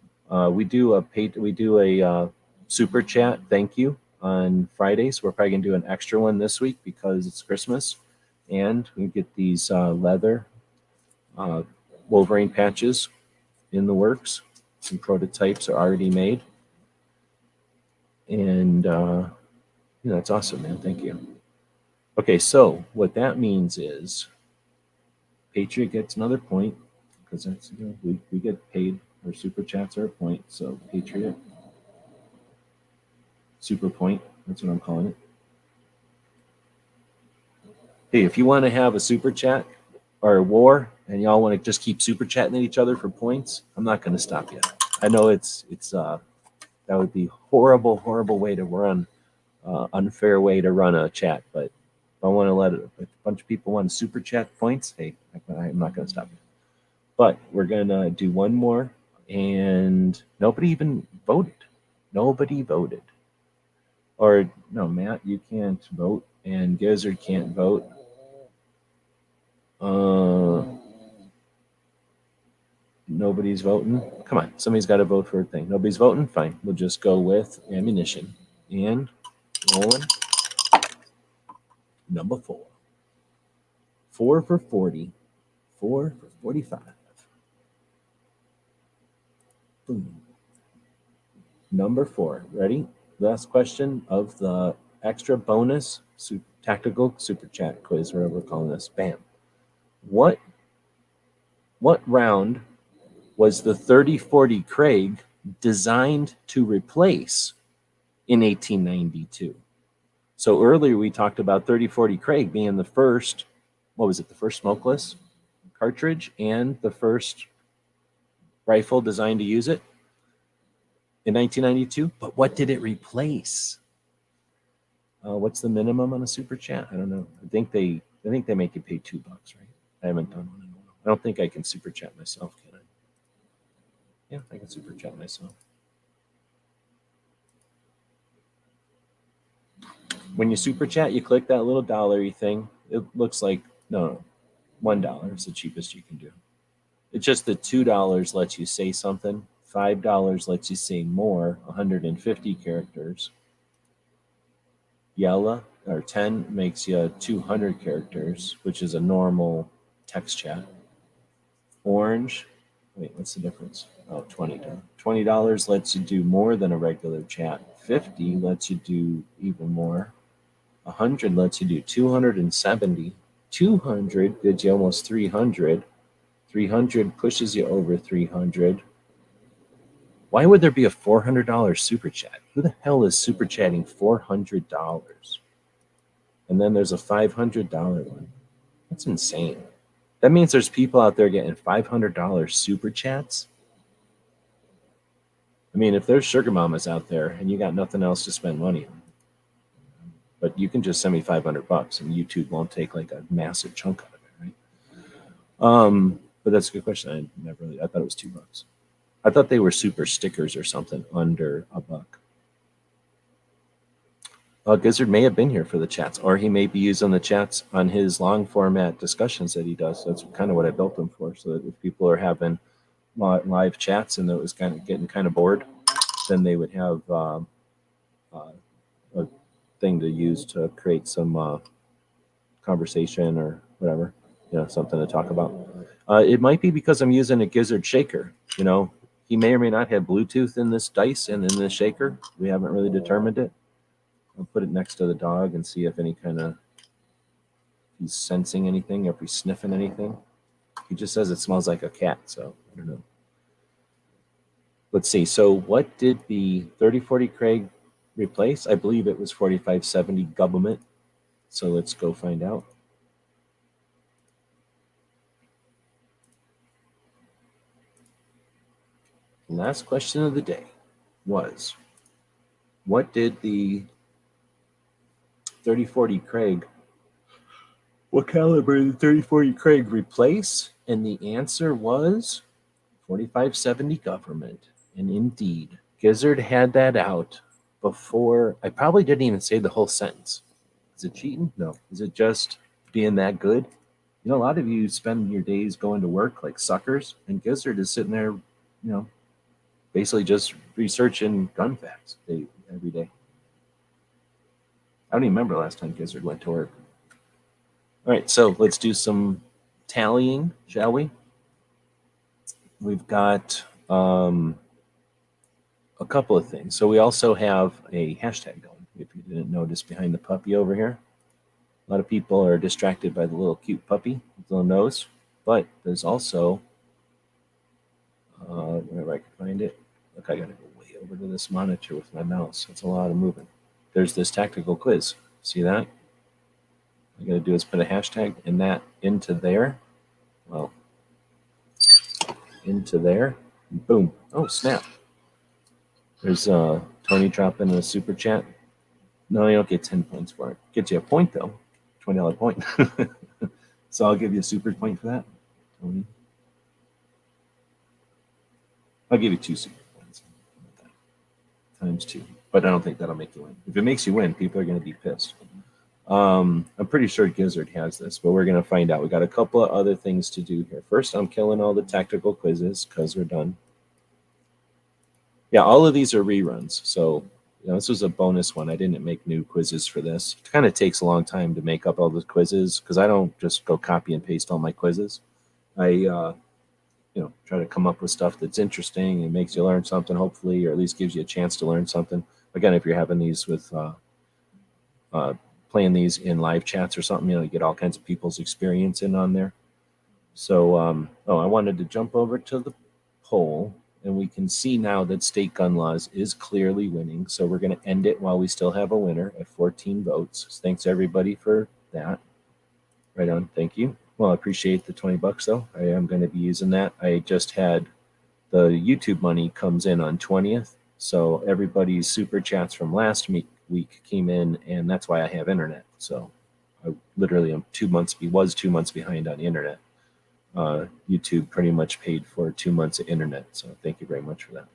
Speaker 2: We do a super chat thank you on Fridays. We're probably gonna do an extra one this week because it's Christmas, and we get these leather Wolverine patches in the works. Some prototypes are already made, and that's awesome, man. Thank you. Okay, so what that means is Patriot gets another point because that's we get paid. Our super chats are a point, so Patriot super point. That's what I'm calling it. Hey, if you want to have a super chat or a war, and y'all want to just keep super chatting at each other for points, I'm not going to stop you. I know it's that would be horrible way to run, unfair way to run a chat. But if I want to if a bunch of people want super chat points, hey, I'm not going to stop you. But we're going to do one more, and nobody even voted. Nobody voted. Or no, Matt, you can't vote, and Gizzard can't vote. Nobody's voting. Come on, somebody's got to vote for a thing. Nobody's voting. Fine, we'll just go with ammunition. And rolling. Number 4. 4 for 40. 4 for 45. Boom. Number 4. Ready? Last question of the extra bonus tactical super chat quiz, whatever we're calling this. Bam. What round was the 3040 Craig designed to replace in 1892? So earlier we talked about 3040 Craig being the first, what was it, the first smokeless cartridge and the first rifle designed to use it in 1992. But what did it replace? What's the minimum on a super chat? I don't know. I think they make you pay $2, right? I haven't done one in a while. I don't think I can super chat myself, can I? Yeah, I can super chat myself. When you super chat, you click that little $y thing. It looks like no, $1 is the cheapest you can do. It's just the $2 lets you say something. $5 lets you say more, 150 characters. Yellow or 10 makes you 200 characters, which is a normal text chat. Orange, wait, what's the difference? Oh, $20. $20 lets you do more than a regular chat. 50 lets you do even more. 100 lets you do 270. 200 gives you almost 300. 300 pushes you over 300. Why would there be a $400 super chat? Who the hell is super chatting $400? And then there's a $500 one. That's insane. That means there's people out there getting $500 super chats. I mean, if there's sugar mamas out there and you got nothing else to spend money on, but you can just send me $500 and YouTube won't take like a massive chunk out of it, right? But that's a good question. I thought it was $2. I thought they were super stickers or something under $1. Gizzard may have been here for the chats, or he may be using the chats on his long format discussions that he does. That's kind of what I built them for, so that if people are having live chats and it was kind of getting kind of bored, then they would have a thing to use to create some conversation or whatever, something to talk about. It might be because I'm using a Gizzard shaker. He may or may not have Bluetooth in this dice and in this shaker. We haven't really determined it. I'll put it next to the dog and see if he's sensing anything, if he's sniffing anything. He just says it smells like a cat, so I don't know. Let's see. So what did the 3040 Craig replace? I believe it was 4570 government. So let's go find out. The last question of the day was, what did the 3040 Craig, what caliber did the 3040 Craig replace? And the answer was 4570 government. And indeed, Gizzard had that out before. I probably didn't even say the whole sentence. Is it cheating? No. Is it just being that good? A lot of you spend your days going to work like suckers, and Gizzard is sitting there, basically just researching gun facts every day. I don't even remember the last time Gizzard went to work. All right, so let's do some tallying, shall we? We've got a couple of things. So we also have a hashtag going, if you didn't notice behind the puppy over here. A lot of people are distracted by the little cute puppy with the little nose, but there's also, whenever I can find it, look, I got to go way over to this monitor with my mouse. It's a lot of movement. There's this tactical quiz. See that? All I got to do is put a hashtag in that into there. Well, into there. Boom. Oh, snap. There's Tony dropping a super chat. No, you don't get 10 points for it. Gets you a point, though. $20 point. So I'll give you a super point for that, Tony. I'll give you 2 super points. times 2. But I don't think that'll make you win. If it makes you win, people are going to be pissed. I'm pretty sure Gizzard has this, but we're going to find out. We got a couple of other things to do here. First, I'm killing all the tactical quizzes because we're done. Yeah, all of these are reruns. So, this was a bonus one. I didn't make new quizzes for this. It kind of takes a long time to make up all the quizzes because I don't just go copy and paste all my quizzes. I, try to come up with stuff that's interesting and makes you learn something, hopefully, or at least gives you a chance to learn something. Again, if you're having these with playing these in live chats or something, you get all kinds of people's experience in on there. So, I wanted to jump over to the poll, and we can see now that state gun laws is clearly winning. So we're going to end it while we still have a winner at 14 votes. So thanks everybody for that. Right on. Thank you. Well, I appreciate the $20 though. I am going to be using that. I just had the YouTube money comes in on 20th. So everybody's super chats from last week came in, and that's why I have internet. So I literally am 2 months behind on the internet. YouTube pretty much paid for 2 months of internet. So thank you very much for that.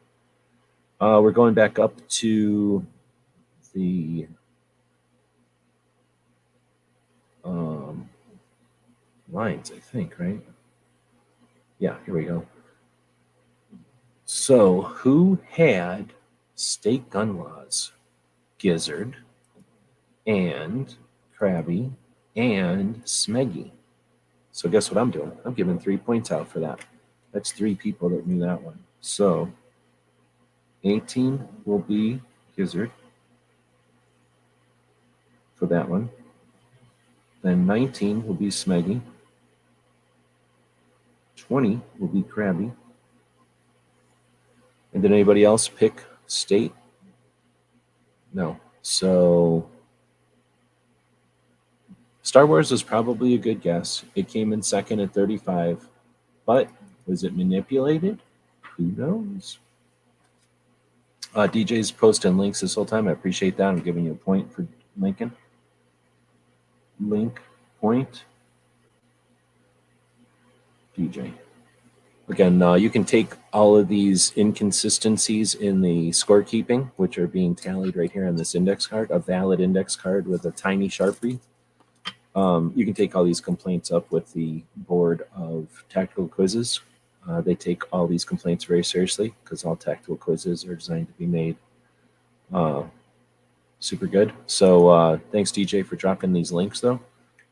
Speaker 2: We're going back up to the lines, I think, right? Yeah, here we go. So who had state gun laws? Gizzard and Krabby and Smeggy. So guess what I'm doing? I'm giving 3 points out for that. That's 3 people that knew that one. So 18 will be Gizzard for that one. Then 19 will be Smeggy. 20 will be Krabby. And did anybody else pick state? No. So Star Wars was probably a good guess. It came in second at 35. But was it manipulated? Who knows? DJ's posting links this whole time. I appreciate that. I'm giving you a point for Lincoln. Link point. DJ. Again, you can take all of these inconsistencies in the scorekeeping, which are being tallied right here on this index card, a valid index card with a tiny Sharpie. You can take all these complaints up with the board of tactical quizzes. They take all these complaints very seriously because all tactical quizzes are designed to be made super good. So thanks, DJ, for dropping these links, though.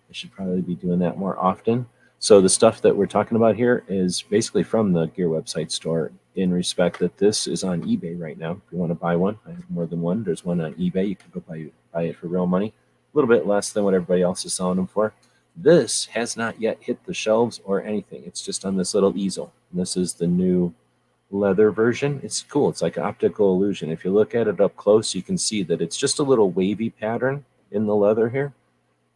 Speaker 2: I should probably be doing that more often. So the stuff that we're talking about here is basically from the Gear website store, in respect that this is on eBay right now. If you want to buy one, I have more than one. There's one on eBay. You can go buy it for real money. A little bit less than what everybody else is selling them for. This has not yet hit the shelves or anything. It's just on this little easel. And this is the new leather version. It's cool. It's like an optical illusion. If you look at it up close, you can see that it's just a little wavy pattern in the leather here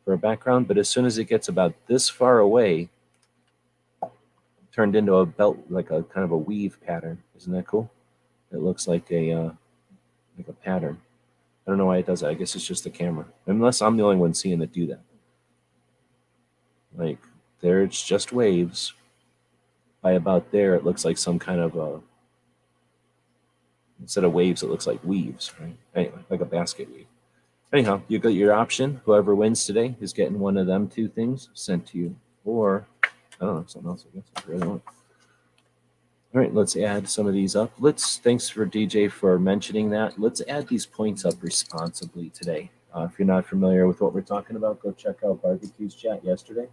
Speaker 2: for a background. But as soon as it gets about this far away, turned into a belt, like a kind of a weave pattern. Isn't that cool? It looks like a pattern. I don't know why it does that. I guess it's just the camera. Unless I'm the only one seeing it do that. Like, there's just waves. By about there, it looks like some kind of a... Instead of waves, it looks like weaves, right? Anyway, like a basket weave. Anyhow, you got your option. Whoever wins today is getting one of them 2 things sent to you. Or, I don't know, something else, I guess. I really want. All right, let's add some of these up. Thanks for DJ for mentioning that. Let's add these points up responsibly today. If you're not familiar with what we're talking about, go check out Barbecue's chat yesterday.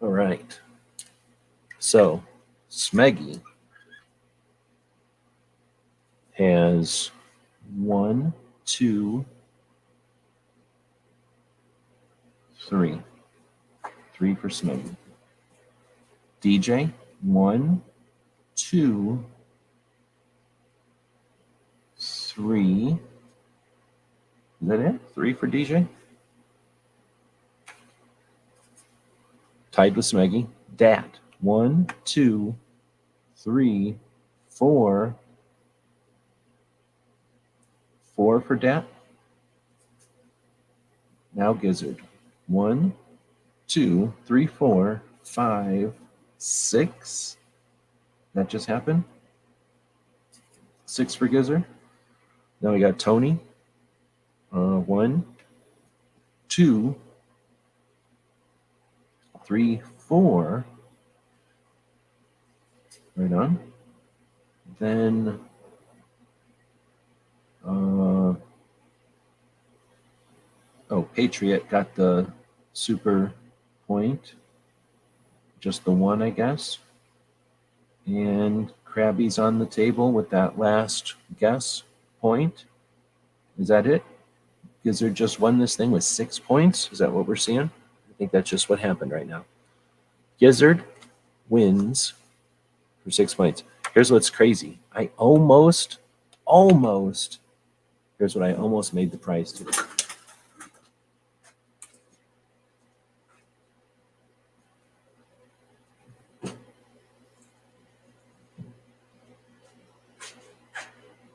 Speaker 2: All right. So, Smeggy has 1, 2, 3. 3 for Smeggy. DJ, 1, 2, 3. Is that it? 3 for DJ? Tied with Smeggy. Dat, 1, 2, 3, 4. 4 for Dat. Now Gizzard. 1, 2, 3, 4, 5, 6. That just happened. 6 for Gizzard. Now we got Tony. 1, 2, 3, 4. Right on. Then Patriot got the super point. Just the 1, I guess. And Krabby's on the table with that last guess point. Is that it? Gizzard just won this thing with 6 points. Is that what we're seeing? I think that's just what happened right now. Gizzard wins for 6 points. Here's what's crazy. I almost, here's what I almost made the prize today.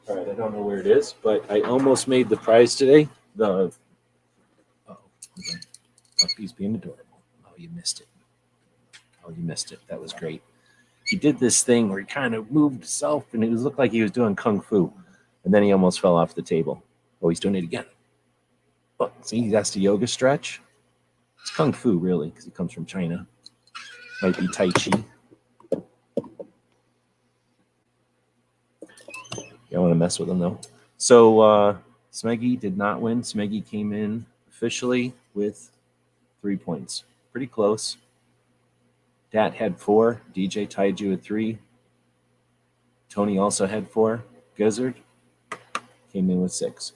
Speaker 2: All right, I don't know where it is, but I almost made the prize today. Puppy's being adorable. Oh, you missed it. That was great. He did this thing where he kind of moved himself, and it looked like he was doing kung fu, and then he almost fell off the table. Oh, he's doing it again. Look, see, that's the yoga stretch. It's kung fu, really, because he comes from China. Might be Tai Chi. You don't want to mess with him, though. So Smeggy did not win. Smeggy came in officially with 3 points. Pretty close. Dat had 4. DJ tied you at 3. Tony also had 4. Gizzard came in with 6.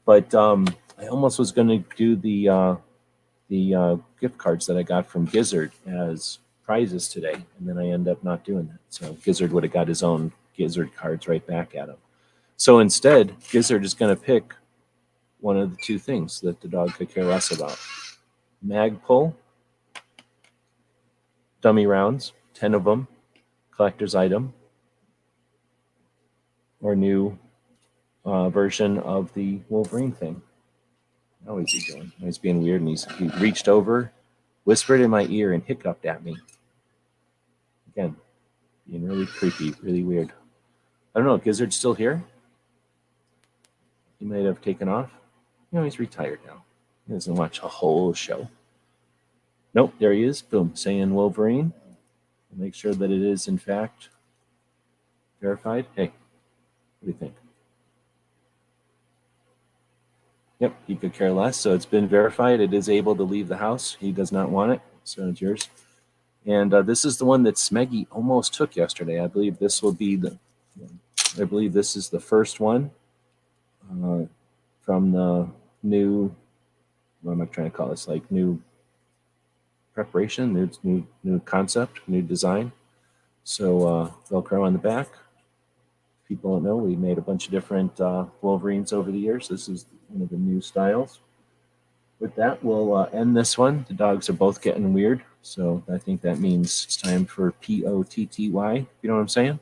Speaker 2: But I almost was going to do the gift cards that I got from Gizzard as prizes today, and then I end up not doing that. So Gizzard would have got his own Gizzard cards right back at him. So instead, Gizzard is going to pick one of the 2 things that the dog could care less about. Mag pull, dummy rounds, 10 of them, collector's item, or new version of the Wolverine thing. How is he doing? He's being weird, and he reached over, whispered in my ear, and hiccuped at me. Again, being really creepy, really weird. I don't know, Gizzard's still here? He might have taken off. He's retired now. He doesn't watch a whole show. Nope, there he is. Boom, saying Wolverine. Make sure that it is, in fact, verified. Hey, what do you think? Yep, he could care less. So it's been verified. It is able to leave the house. He does not want it. So it's yours. And this is the one that Smeggy almost took yesterday. I believe this will be this is the first one from the new, what am I trying to call this? Like new preparation, new concept, new design. So Velcro on the back. People don't know, we made a bunch of different Wolverines over the years. This is one of the new styles. With that, we'll end this one. The dogs are both getting weird, so I think that means it's time for POTTY. You know what I'm saying?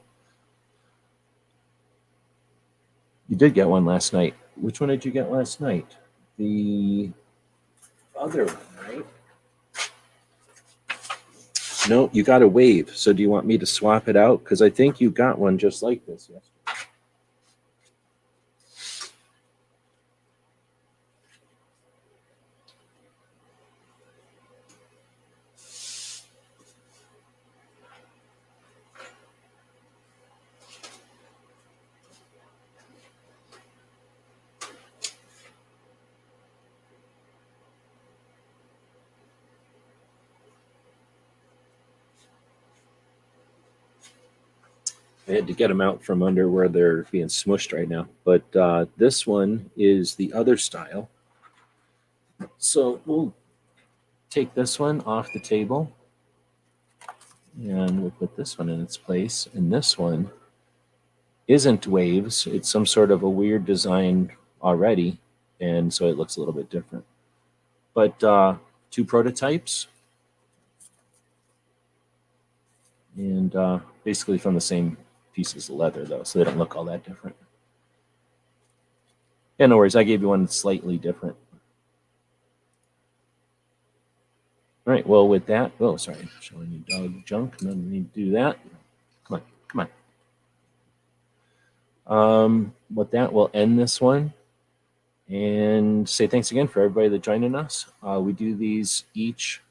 Speaker 2: You did get one last night. Which one did you get last night? The other one, right? No, you got a wave. So do you want me to swap it out? Because I think you got one just like this yesterday. I had to get them out from under where they're being smushed right now. But this one is the other style. So we'll take this one off the table. And we'll put this one in its place. And this one isn't waves. It's some sort of a weird design already. And so it looks a little bit different. But 2 prototypes. And basically from the same pieces of leather, though, so they don't look all that different. Yeah, no worries. I gave you one slightly different. All right. Well, with that, sorry, showing you dog junk. No need to do that. Come on. With that, we'll end this one and say thanks again for everybody that joining us. We do these each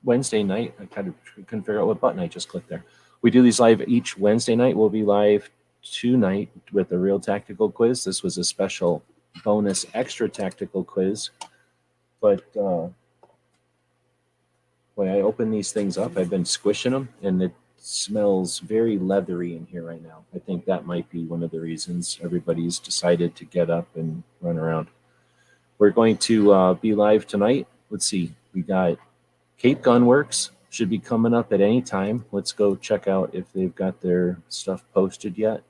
Speaker 2: Wednesday night. I kind of couldn't figure out what button I just clicked there. We do these live each Wednesday night. We'll be live tonight with a real tactical quiz. This was a special bonus extra tactical quiz. But when I open these things up, I've been squishing them, and it smells very leathery in here right now. I think that might be one of the reasons everybody's decided to get up and run around. We're going to be live tonight. Let's see. We got Cape Gunworks should be coming up at any time. Let's go check out if they've got their stuff posted yet.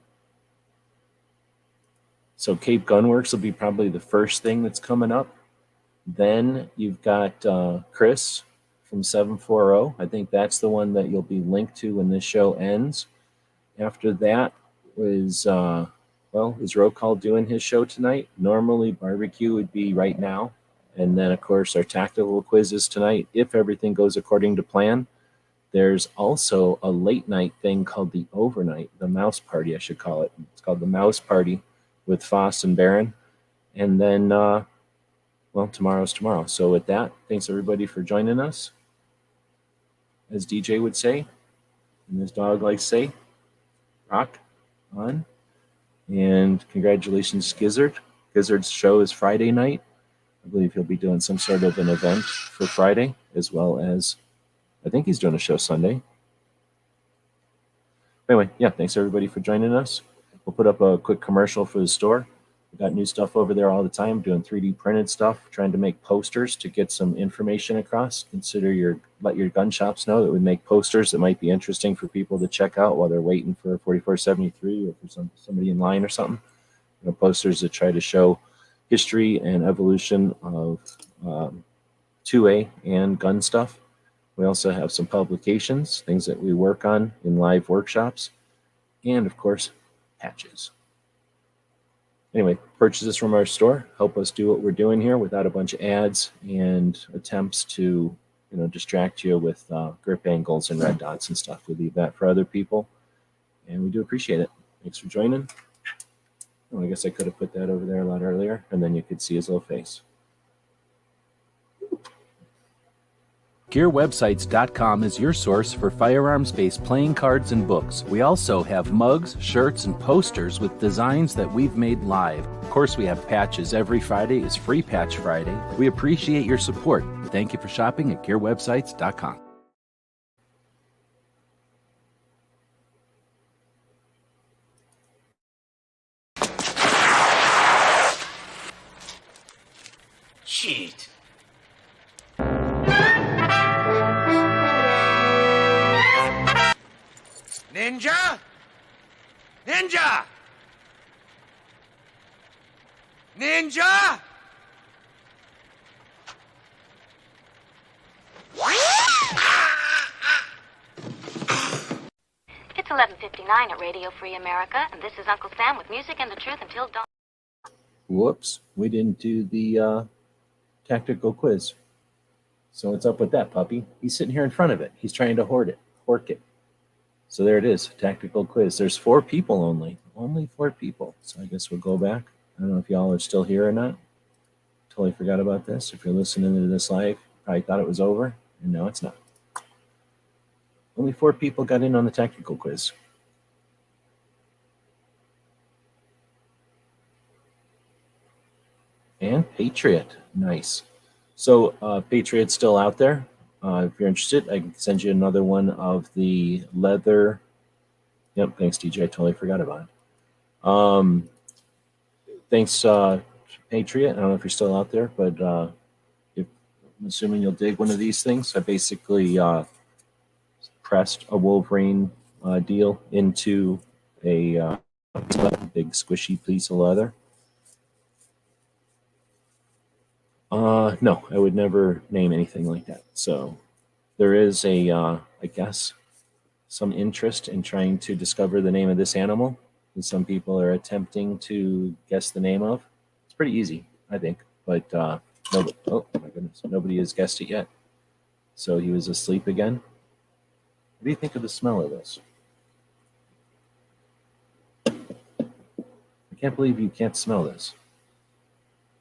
Speaker 2: So Cape Gunworks will be probably the first thing that's coming up. Then you've got Chris from 740. I think that's the one that you'll be linked to when this show ends. After that is, is Roll Call doing his show tonight? Normally barbecue would be right now. And then, of course, our tactical quizzes tonight, if everything goes according to plan. There's also a late night thing called the overnight, the mouse party, I should call it. It's called the mouse party with Foss and Barron. And then, tomorrow's tomorrow. So with that, thanks everybody for joining us. As DJ would say, and his dog likes to say, rock on. And congratulations, Gizzard. Gizzard's show is Friday night. I believe he'll be doing some sort of an event for Friday, as well as, I think he's doing a show Sunday. Anyway, yeah, thanks everybody for joining us. We'll put up a quick commercial for the store. We've got new stuff over there all the time, doing 3D printed stuff, trying to make posters to get some information across. Let your gun shops know that we make posters that might be interesting for people to check out while they're waiting for 4473 or for somebody in line or something. Posters that try to show history and evolution of 2A and gun stuff. We also have some publications, things that we work on in live workshops, and of course, patches. Anyway, purchases from our store help us do what we're doing here without a bunch of ads and attempts to, distract you with grip angles and red dots and stuff. We leave that for other people, and we do appreciate it. Thanks for joining. Oh, I guess I could have put that over there a lot earlier, and then you could see his little face.
Speaker 3: GearWebsites.com is your source for firearms-based playing cards and books. We also have mugs, shirts, and posters with designs that we've made live. Of course, we have patches. Every Friday is Free Patch Friday. We appreciate your support. Thank you for shopping at GearWebsites.com.
Speaker 4: Shit. Ninja? Ninja! Ninja!
Speaker 5: It's 11:59 at Radio Free America, and this is Uncle Sam with music and the truth until dawn.
Speaker 2: Whoops, we didn't do the tactical quiz. So what's up with that, puppy? He's sitting here in front of it. He's trying to hork it. So there it is, tactical quiz. There's 4 people only 4 people. So I guess we'll go back. I don't know if y'all are still here or not. Totally forgot about this. If you're listening to this live, probably thought it was over, and no, it's not. Only 4 people got in on the tactical quiz. And Patriot, nice. So Patriot's still out there. If you're interested, I can send you another one of the leather. Yep, thanks, DJ. I totally forgot about it. Thanks, Patriot. I don't know if you're still out there, but I'm assuming you'll dig one of these things. I basically pressed a Wolverine deal into a big squishy piece of leather. No, I would never name anything like that. So there is I guess, some interest in trying to discover the name of this animal that some people are attempting to guess the name of. It's pretty easy, I think, but nobody, oh my goodness, nobody has guessed it yet. So he was asleep again. What do you think of the smell of this? can't believe you can't smell this.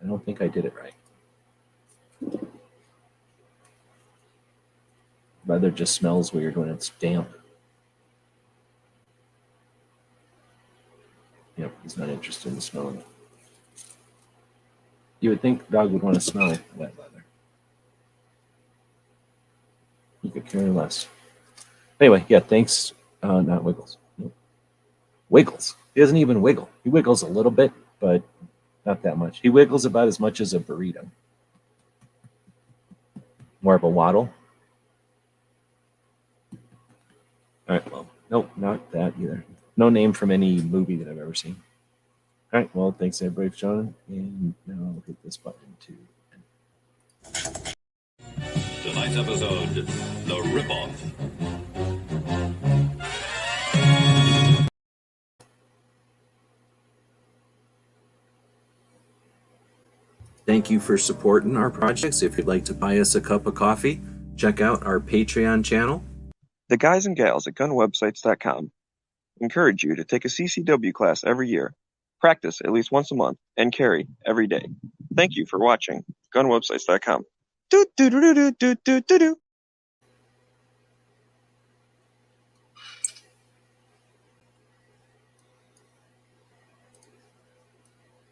Speaker 2: I don't think I did it right. Leather just smells weird when it's damp. Yep, he's not interested in smelling it. You would think the dog would want to smell wet leather. You could care less. Anyway, yeah, thanks. Not Wiggles. Nope. Wiggles. He doesn't even wiggle. He wiggles a little bit, but not that much. He wiggles about as much as a burrito. More of a waddle. All right, well, nope, not that either. No name from any movie that I've ever seen. All right, well, thanks everybody for joining, and now I'll hit this button too.
Speaker 1: Tonight's episode, The Ripoff.
Speaker 3: Thank you for supporting our projects. If you'd like to buy us a cup of coffee, check out our Patreon channel.
Speaker 6: The guys and gals at gunwebsites.com encourage you to take a CCW class every year, practice at least once a month, and carry every day. Thank you for watching gunwebsites.com.